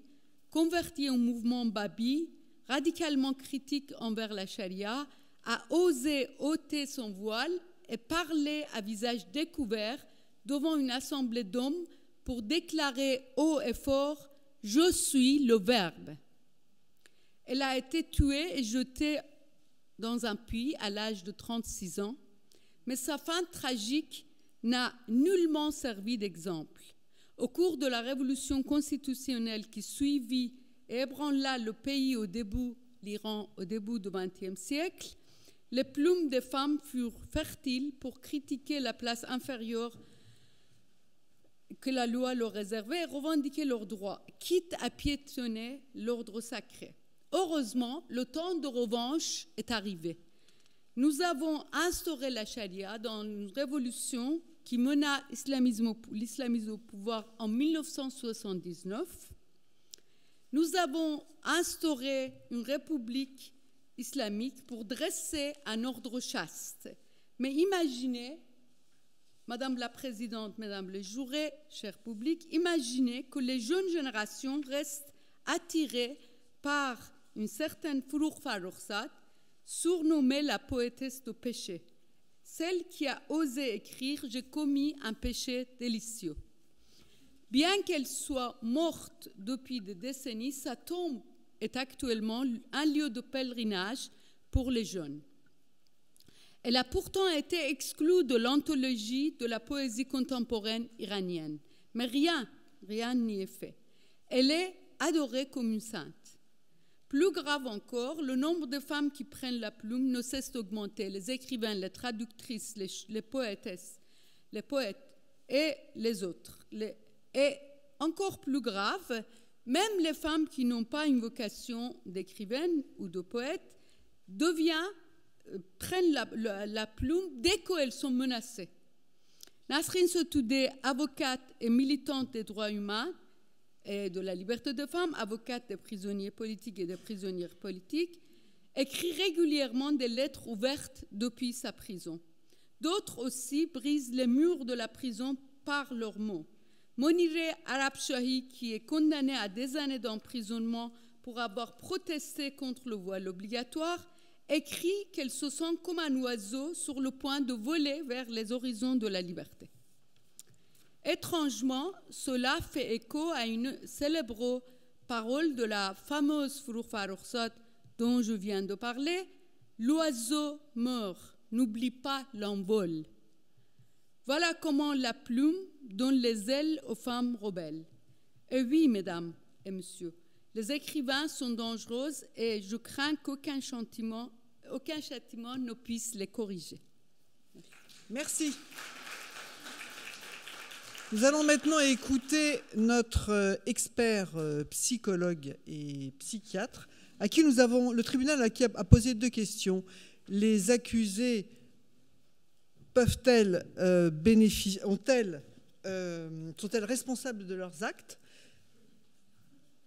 convertie au mouvement Babi, radicalement critique envers la charia, a osé ôter son voile et parler à visage découvert devant une assemblée d'hommes pour déclarer haut et fort « Je suis le Verbe ». Elle a été tuée et jetée dans un puits à l'âge de 36 ans, mais sa fin tragique n'a nullement servi d'exemple. Au cours de la révolution constitutionnelle qui suivit et ébranla le pays l'Iran au début du XXe siècle, les plumes des femmes furent fertiles pour critiquer la place inférieure que la loi leur réservait et revendiquer leurs droits, quitte à piétiner l'ordre sacré. Heureusement, le temps de revanche est arrivé. Nous avons instauré la charia dans une révolution qui mena l'islamisme au pouvoir en 1979. Nous avons instauré une république islamique pour dresser un ordre chaste. Mais imaginez, Madame la Présidente, Mesdames les jurés, cher public, imaginez que les jeunes générations restent attirées par une certaine Forough Farrokhzad, surnommée la poétesse du péché. celle qui a osé écrire « J'ai commis un péché délicieux ». Bien qu'elle soit morte depuis des décennies, sa tombe est actuellement un lieu de pèlerinage pour les jeunes. Elle a pourtant été exclue de l'anthologie de la poésie contemporaine iranienne. Mais rien n'y est fait. Elle est adorée comme une sainte. Plus grave encore, le nombre de femmes qui prennent la plume ne cesse d'augmenter. Les écrivains, les traductrices, les poétesses, les poètes et les autres. Et encore plus grave, même les femmes qui n'ont pas une vocation d'écrivaine ou de poète prennent la plume dès qu'elles sont menacées. Nasrin Sotoudeh, avocate et militante des droits humains et de la liberté des femmes, avocate des prisonniers politiques et des prisonnières politiques, écrit régulièrement des lettres ouvertes depuis sa prison. D'autres aussi brisent les murs de la prison par leurs mots. Monireh Arabshahi, qui est condamnée à des années d'emprisonnement pour avoir protesté contre le voile obligatoire, écrit qu'elle se sent comme un oiseau sur le point de voler vers les horizons de la liberté. Étrangement, cela fait écho à une célèbre parole de la fameuse Forough Farrokhzad dont je viens de parler, « L'oiseau meurt, n'oublie pas l'envol ». Voilà comment la plume donne les ailes aux femmes rebelles. Et oui, mesdames et messieurs, les écrivains sont dangereux et je crains qu'aucun châtiment ne puisse les corriger. Merci. Nous allons maintenant écouter notre expert psychologue et psychiatre, à qui le tribunal a posé 2 questions. Les accusés sont-elles responsables de leurs actes?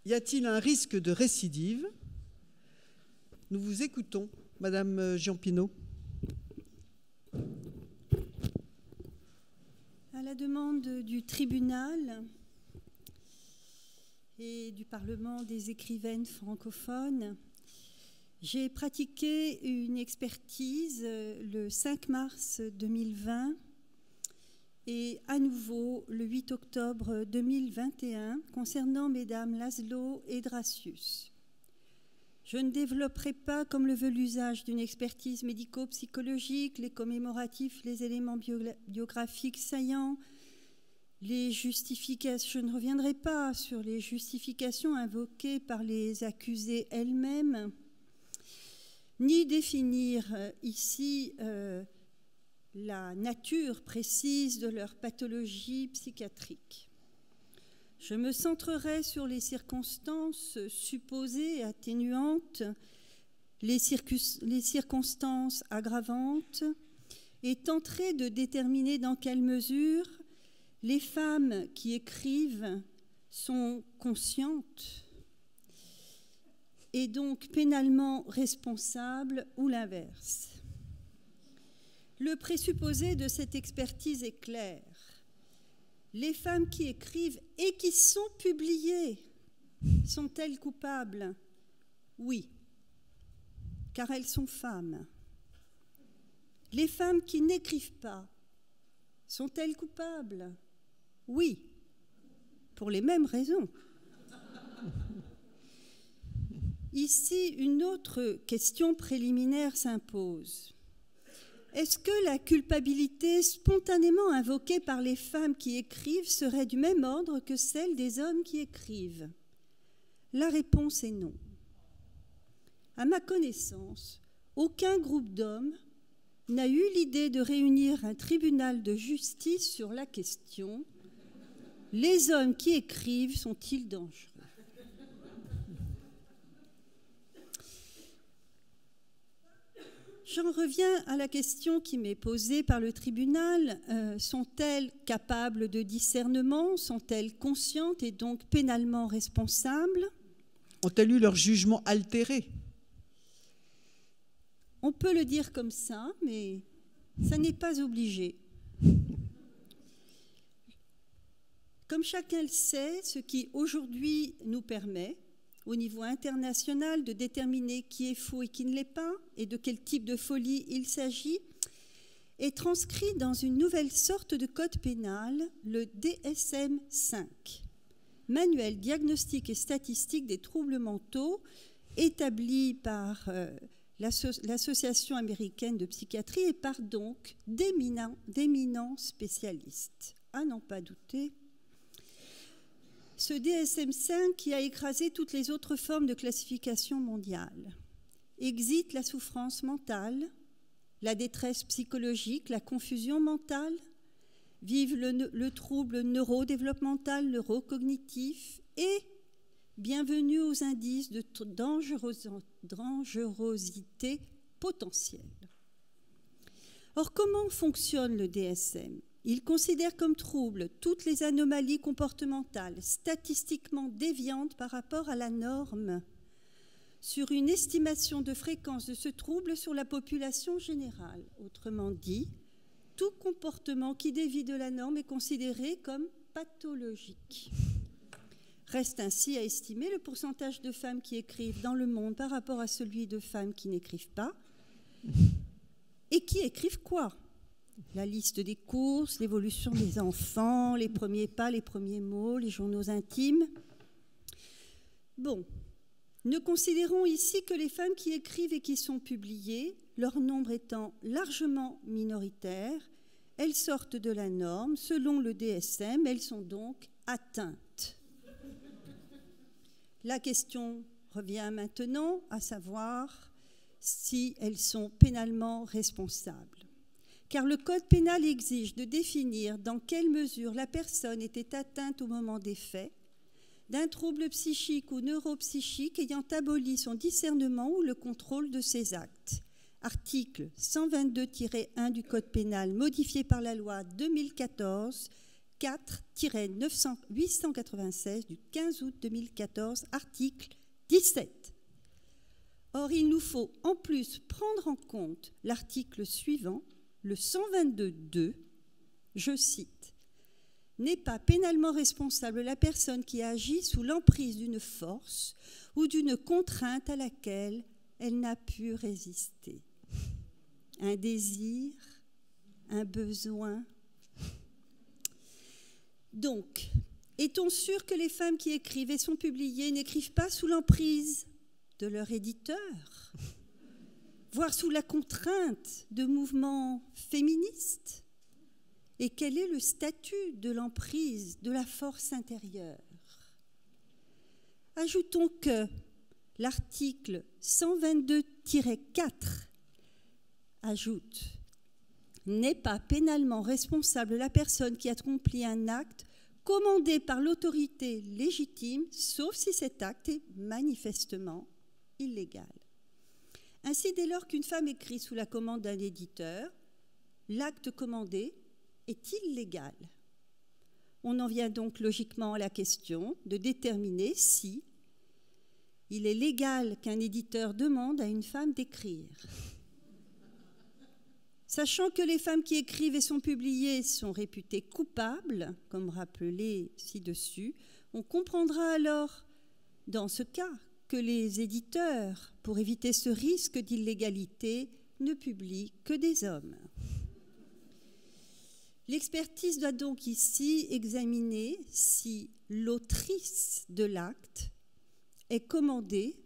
Y a-t-il un risque de récidive? Nous vous écoutons, Madame Giampino. À la demande du tribunal et du Parlement des écrivaines francophones, j'ai pratiqué une expertise le 5 mars 2020 et à nouveau le 8 octobre 2021 concernant mesdames Laszlo et Dracius. Je ne développerai pas, comme le veut l'usage d'une expertise médico-psychologique, les commémoratifs, les éléments biographiques saillants, les justifications. Je ne reviendrai pas sur les justifications invoquées par les accusées elles-mêmes, ni définir ici la nature précise de leur pathologie psychiatrique. Je me centrerai sur les circonstances supposées atténuantes, les circonstances aggravantes, et tenterai de déterminer dans quelle mesure les femmes qui écrivent sont conscientes et donc pénalement responsables ou l'inverse. Le présupposé de cette expertise est clair. Les femmes qui écrivent et qui sont publiées, sont-elles coupables? Oui, car elles sont femmes. Les femmes qui n'écrivent pas, sont-elles coupables? Oui, pour les mêmes raisons. Ici, une autre question préliminaire s'impose. Est-ce que la culpabilité spontanément invoquée par les femmes qui écrivent serait du même ordre que celle des hommes qui écrivent? La réponse est non. À ma connaissance, aucun groupe d'hommes n'a eu l'idée de réunir un tribunal de justice sur la question « Les hommes qui écrivent sont-ils dangereux ?» J'en reviens à la question qui m'est posée par le tribunal. Sont-elles capables de discernement? Sont-elles conscientes et donc pénalement responsables? Ont-elles eu leur jugement altéré? On peut le dire comme ça, mais ça n'est pas obligé. Comme chacun le sait, ce qui aujourd'hui nous permet, au niveau international, de déterminer qui est faux et qui ne l'est pas, et de quel type de folie il s'agit, est transcrit dans une nouvelle sorte de code pénal, le DSM-5, Manuel diagnostique et statistique des troubles mentaux, établi par l'Association américaine de psychiatrie et par donc d'éminents spécialistes. À n'en pas douter. Ce DSM-5 qui a écrasé toutes les autres formes de classification mondiale exite la souffrance mentale, la détresse psychologique, la confusion mentale, vive le trouble neurodéveloppemental, neurocognitif et bienvenue aux indices de dangerosité potentielle. Or, comment fonctionne le DSM ? Il considère comme trouble toutes les anomalies comportementales statistiquement déviantes par rapport à la norme, sur une estimation de fréquence de ce trouble sur la population générale. Autrement dit, tout comportement qui dévie de la norme est considéré comme pathologique. Reste ainsi à estimer le pourcentage de femmes qui écrivent dans le monde par rapport à celui de femmes qui n'écrivent pas. Et qui écrivent quoi ? La liste des courses, l'évolution des enfants, les premiers pas, les premiers mots, les journaux intimes. Bon, ne considérons ici que les femmes qui écrivent et qui sont publiées, leur nombre étant largement minoritaire. Elles sortent de la norme. Selon le DSM, elles sont donc atteintes. La question revient maintenant à savoir si elles sont pénalement responsables. Car le Code pénal exige de définir dans quelle mesure la personne était atteinte au moment des faits d'un trouble psychique ou neuropsychique ayant aboli son discernement ou le contrôle de ses actes. Article 122-1 du Code pénal modifié par la loi 2014-4-896 du 15 août 2014, article 17. Or, il nous faut en plus prendre en compte l'article suivant, le 122.2, je cite, « N'est pas pénalement responsable la personne qui agit sous l'emprise d'une force ou d'une contrainte à laquelle elle n'a pu résister. » Un désir, un besoin. Donc, est-on sûr que les femmes qui écrivent et sont publiées n'écrivent pas sous l'emprise de leur éditeur, voire sous la contrainte de mouvements féministes? Et quel est le statut de l'emprise de la force intérieure? Ajoutons que l'article 122-4 ajoute « N'est pas pénalement responsable la personne qui accomplit un acte commandé par l'autorité légitime, sauf si cet acte est manifestement illégal. » Ainsi, dès lors qu'une femme écrit sous la commande d'un éditeur, l'acte commandé est illégal. On en vient donc logiquement à la question de déterminer si il est légal qu'un éditeur demande à une femme d'écrire. Sachant que les femmes qui écrivent et sont publiées sont réputées coupables, comme rappelé ci-dessus, on comprendra alors, dans ce cas, que les éditeurs, pour éviter ce risque d'illégalité, ne publient que des hommes. L'expertise doit donc ici examiner si l'autrice de l'acte est commandée,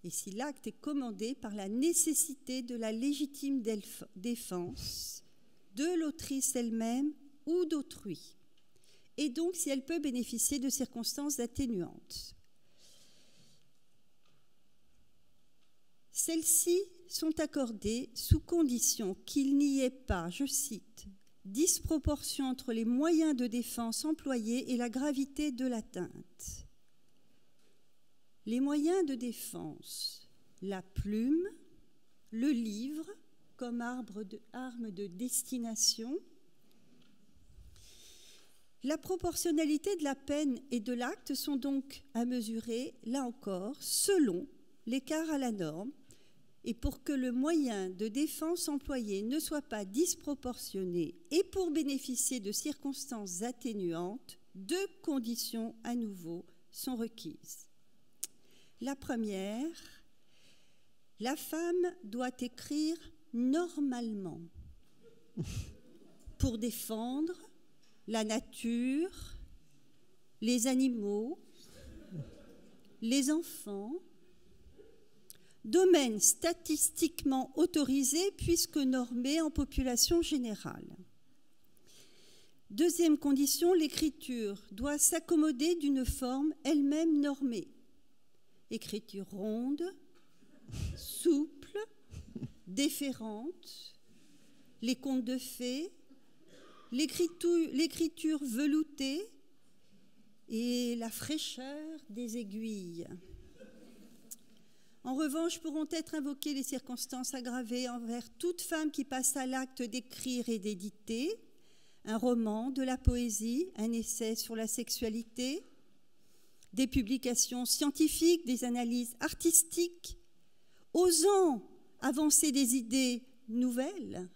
et si l'acte est commandé par la nécessité de la légitime défense de l'autrice elle-même ou d'autrui, et donc si elle peut bénéficier de circonstances atténuantes. Celles-ci sont accordées sous condition qu'il n'y ait pas, je cite, disproportion entre les moyens de défense employés et la gravité de l'atteinte. Les moyens de défense, la plume, le livre comme arme de destination, la proportionnalité de la peine et de l'acte sont donc à mesurer, là encore, selon l'écart à la norme, et pour que le moyen de défense employé ne soit pas disproportionné et pour bénéficier de circonstances atténuantes, deux conditions à nouveau sont requises. La première, la femme doit écrire normalement. pour défendre la nature, les animaux, les enfants, domaine statistiquement autorisé puisque normé en population générale. Deuxième condition, l'écriture doit s'accommoder d'une forme elle-même normée. Écriture ronde, souple, déférente, les contes de fées, l'écriture veloutée et la fraîcheur des aiguilles. En revanche, pourront être invoquées les circonstances aggravées envers toute femme qui passe à l'acte d'écrire et d'éditer un roman, de la poésie, un essai sur la sexualité, des publications scientifiques, des analyses artistiques, osant avancer des idées nouvelles,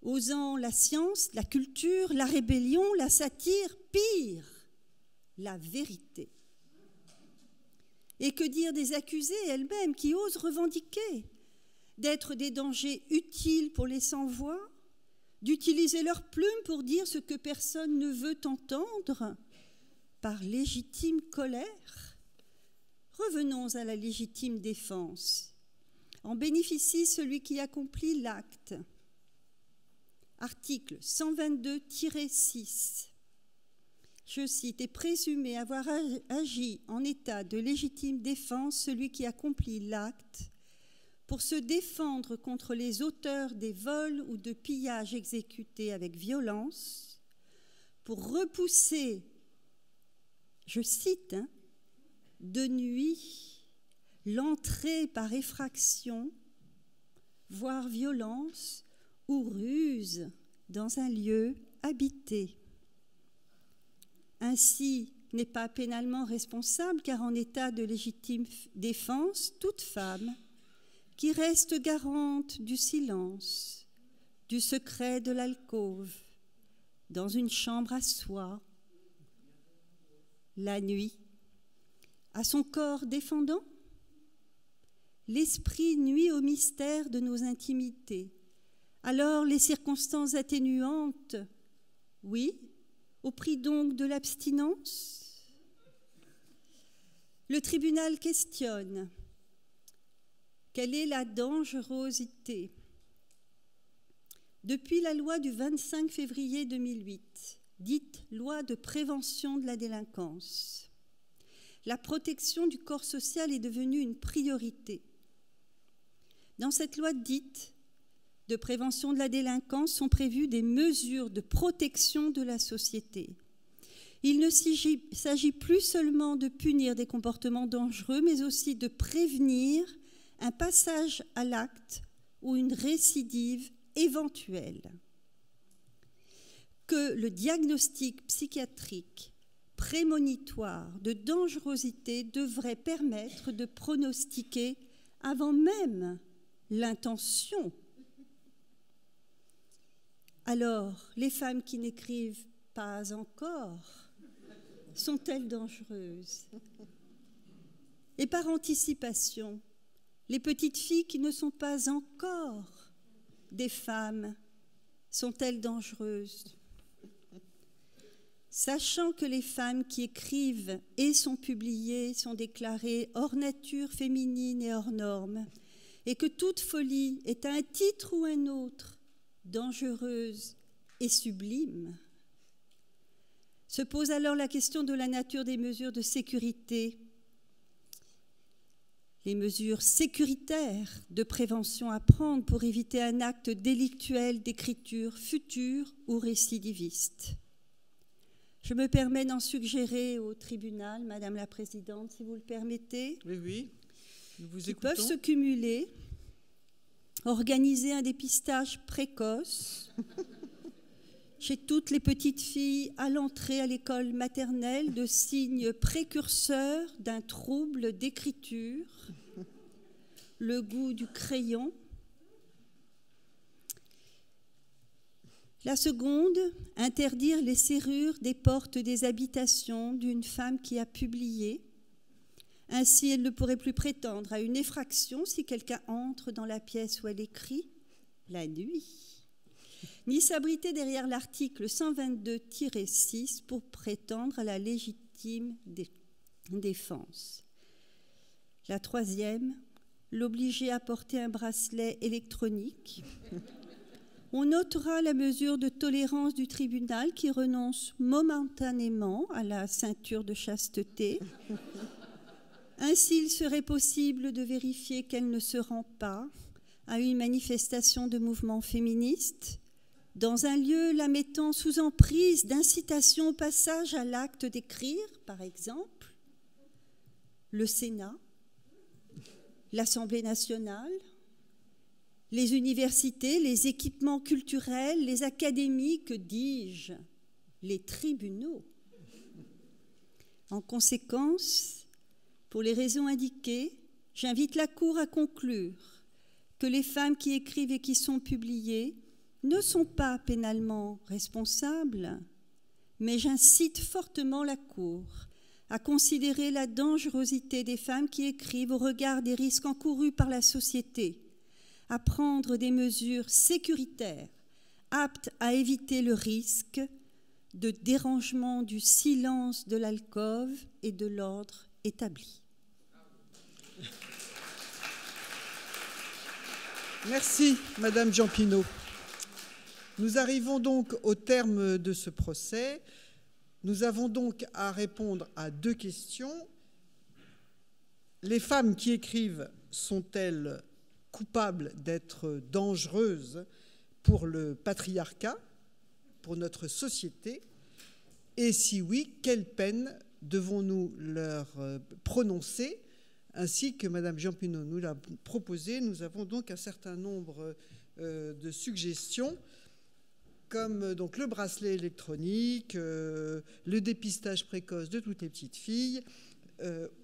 osant la science, la culture, la rébellion, la satire, pire, la vérité. Et que dire des accusées elles-mêmes qui osent revendiquer d'être des dangers utiles pour les sans-voix, d'utiliser leur plume pour dire ce que personne ne veut entendre par légitime colère? Revenons à la légitime défense. En bénéficie celui qui accomplit l'acte. Article 122-6. Je cite, « Est présumé avoir agi en état de légitime défense celui qui accomplit l'acte pour se défendre contre les auteurs des vols ou de pillages exécutés avec violence, pour repousser, je cite, de nuit, l'entrée par effraction, voire violence ou ruse dans un lieu habité. Ainsi n'est pas pénalement responsable, car en état de légitime défense, toute femme qui reste garante du silence, du secret de l'alcôve, dans une chambre à soi, la nuit, à son corps défendant, l'esprit nuit au mystère de nos intimités. Alors les circonstances atténuantes, oui, au prix donc de l'abstinence? Le tribunal questionne. Quelle est la dangerosité? Depuis la loi du 25 février 2008, dite loi de prévention de la délinquance, la protection du corps social est devenue une priorité. Dans cette loi dite de prévention de la délinquance sont prévues des mesures de protection de la société. Il ne s'agit plus seulement de punir des comportements dangereux, mais aussi de prévenir un passage à l'acte ou une récidive éventuelle. Que le diagnostic psychiatrique prémonitoire de dangerosité devrait permettre de pronostiquer avant même l'intention. Alors, les femmes qui n'écrivent pas encore sont-elles dangereuses? Et par anticipation, les petites filles qui ne sont pas encore des femmes sont-elles dangereuses? Sachant que les femmes qui écrivent et sont publiées sont déclarées hors nature féminine et hors norme, et que toute folie est à un titre ou un autre dangereuse et sublime, se pose alors la question de la nature des mesures de sécurité, les mesures sécuritaires de prévention à prendre pour éviter un acte délictuel d'écriture future ou récidiviste. Je me permets d'en suggérer au tribunal, Madame la Présidente, si vous le permettez. Oui, oui, nous vous qui écoutons. peuvent se cumuler, organiser un dépistage précoce chez toutes les petites filles à l'entrée à l'école maternelle de signes précurseurs d'un trouble d'écriture, le goût du crayon. La seconde, interdire les serrures des portes des habitations d'une femme qui a publié. Ainsi, elle ne pourrait plus prétendre à une effraction si quelqu'un entre dans la pièce où elle écrit. la nuit, ni s'abriter derrière l'article 122-6 pour prétendre à la légitime défense. La troisième, l'obliger à porter un bracelet électronique. On notera la mesure de tolérance du tribunal qui renonce momentanément à la ceinture de chasteté. Ainsi, il serait possible de vérifier qu'elle ne se rend pas à une manifestation de mouvement féministe, dans un lieu la mettant sous emprise d'incitation au passage à l'acte d'écrire, par exemple, le Sénat, l'Assemblée nationale, les universités, les équipements culturels, les académies, que dis-je, les tribunaux. En conséquence, pour les raisons indiquées, j'invite la Cour à conclure que les femmes qui écrivent et qui sont publiées ne sont pas pénalement responsables, mais j'incite fortement la Cour à considérer la dangerosité des femmes qui écrivent au regard des risques encourus par la société, à prendre des mesures sécuritaires aptes à éviter le risque de dérangement du silence de l'alcôve et de l'ordre établi. Merci, Madame Giampino. Nous arrivons donc au terme de ce procès. Nous avons donc à répondre à deux questions. Les femmes qui écrivent sont-elles coupables d'être dangereuses pour le patriarcat, pour notre société? Et si oui, quelle peine devons-nous leur prononcer? Ainsi que Madame Giampino nous l'a proposé, nous avons donc un certain nombre de suggestions, comme donc le bracelet électronique, le dépistage précoce de toutes les petites filles,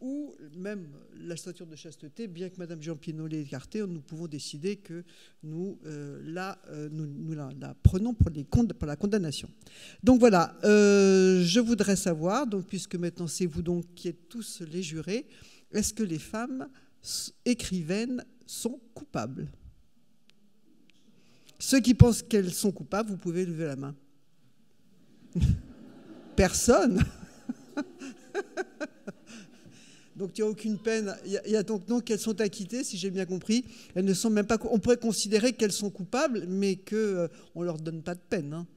ou même la ceinture de chasteté, bien que Madame Giampino l'ait écartée, nous pouvons décider que nous la prenons pour la condamnation. Donc voilà, je voudrais savoir, donc, puisque maintenant c'est vous donc qui êtes tous les jurés, est-ce que les femmes écrivaines sont coupables? Ceux qui pensent qu'elles sont coupables, vous pouvez lever la main. Personne. Donc il n'y a aucune peine. Il y a donc qu'elles sont acquittées, si j'ai bien compris. Elles ne sont même pas. On pourrait considérer qu'elles sont coupables, mais qu'on ne leur donne pas de peine. Hein.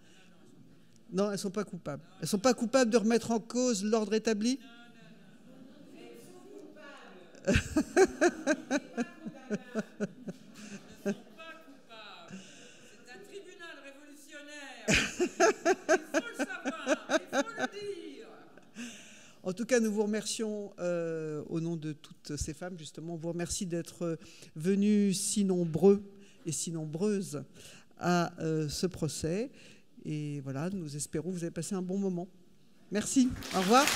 Non, elles ne sont pas coupables. Elles ne sont pas coupables de remettre en cause l'ordre établi? En tout cas, nous vous remercions au nom de toutes ces femmes, justement. On vous remercie d'être venus si nombreux et si nombreuses à ce procès. Et voilà, nous espérons que vous avez passé un bon moment. Merci. Au revoir.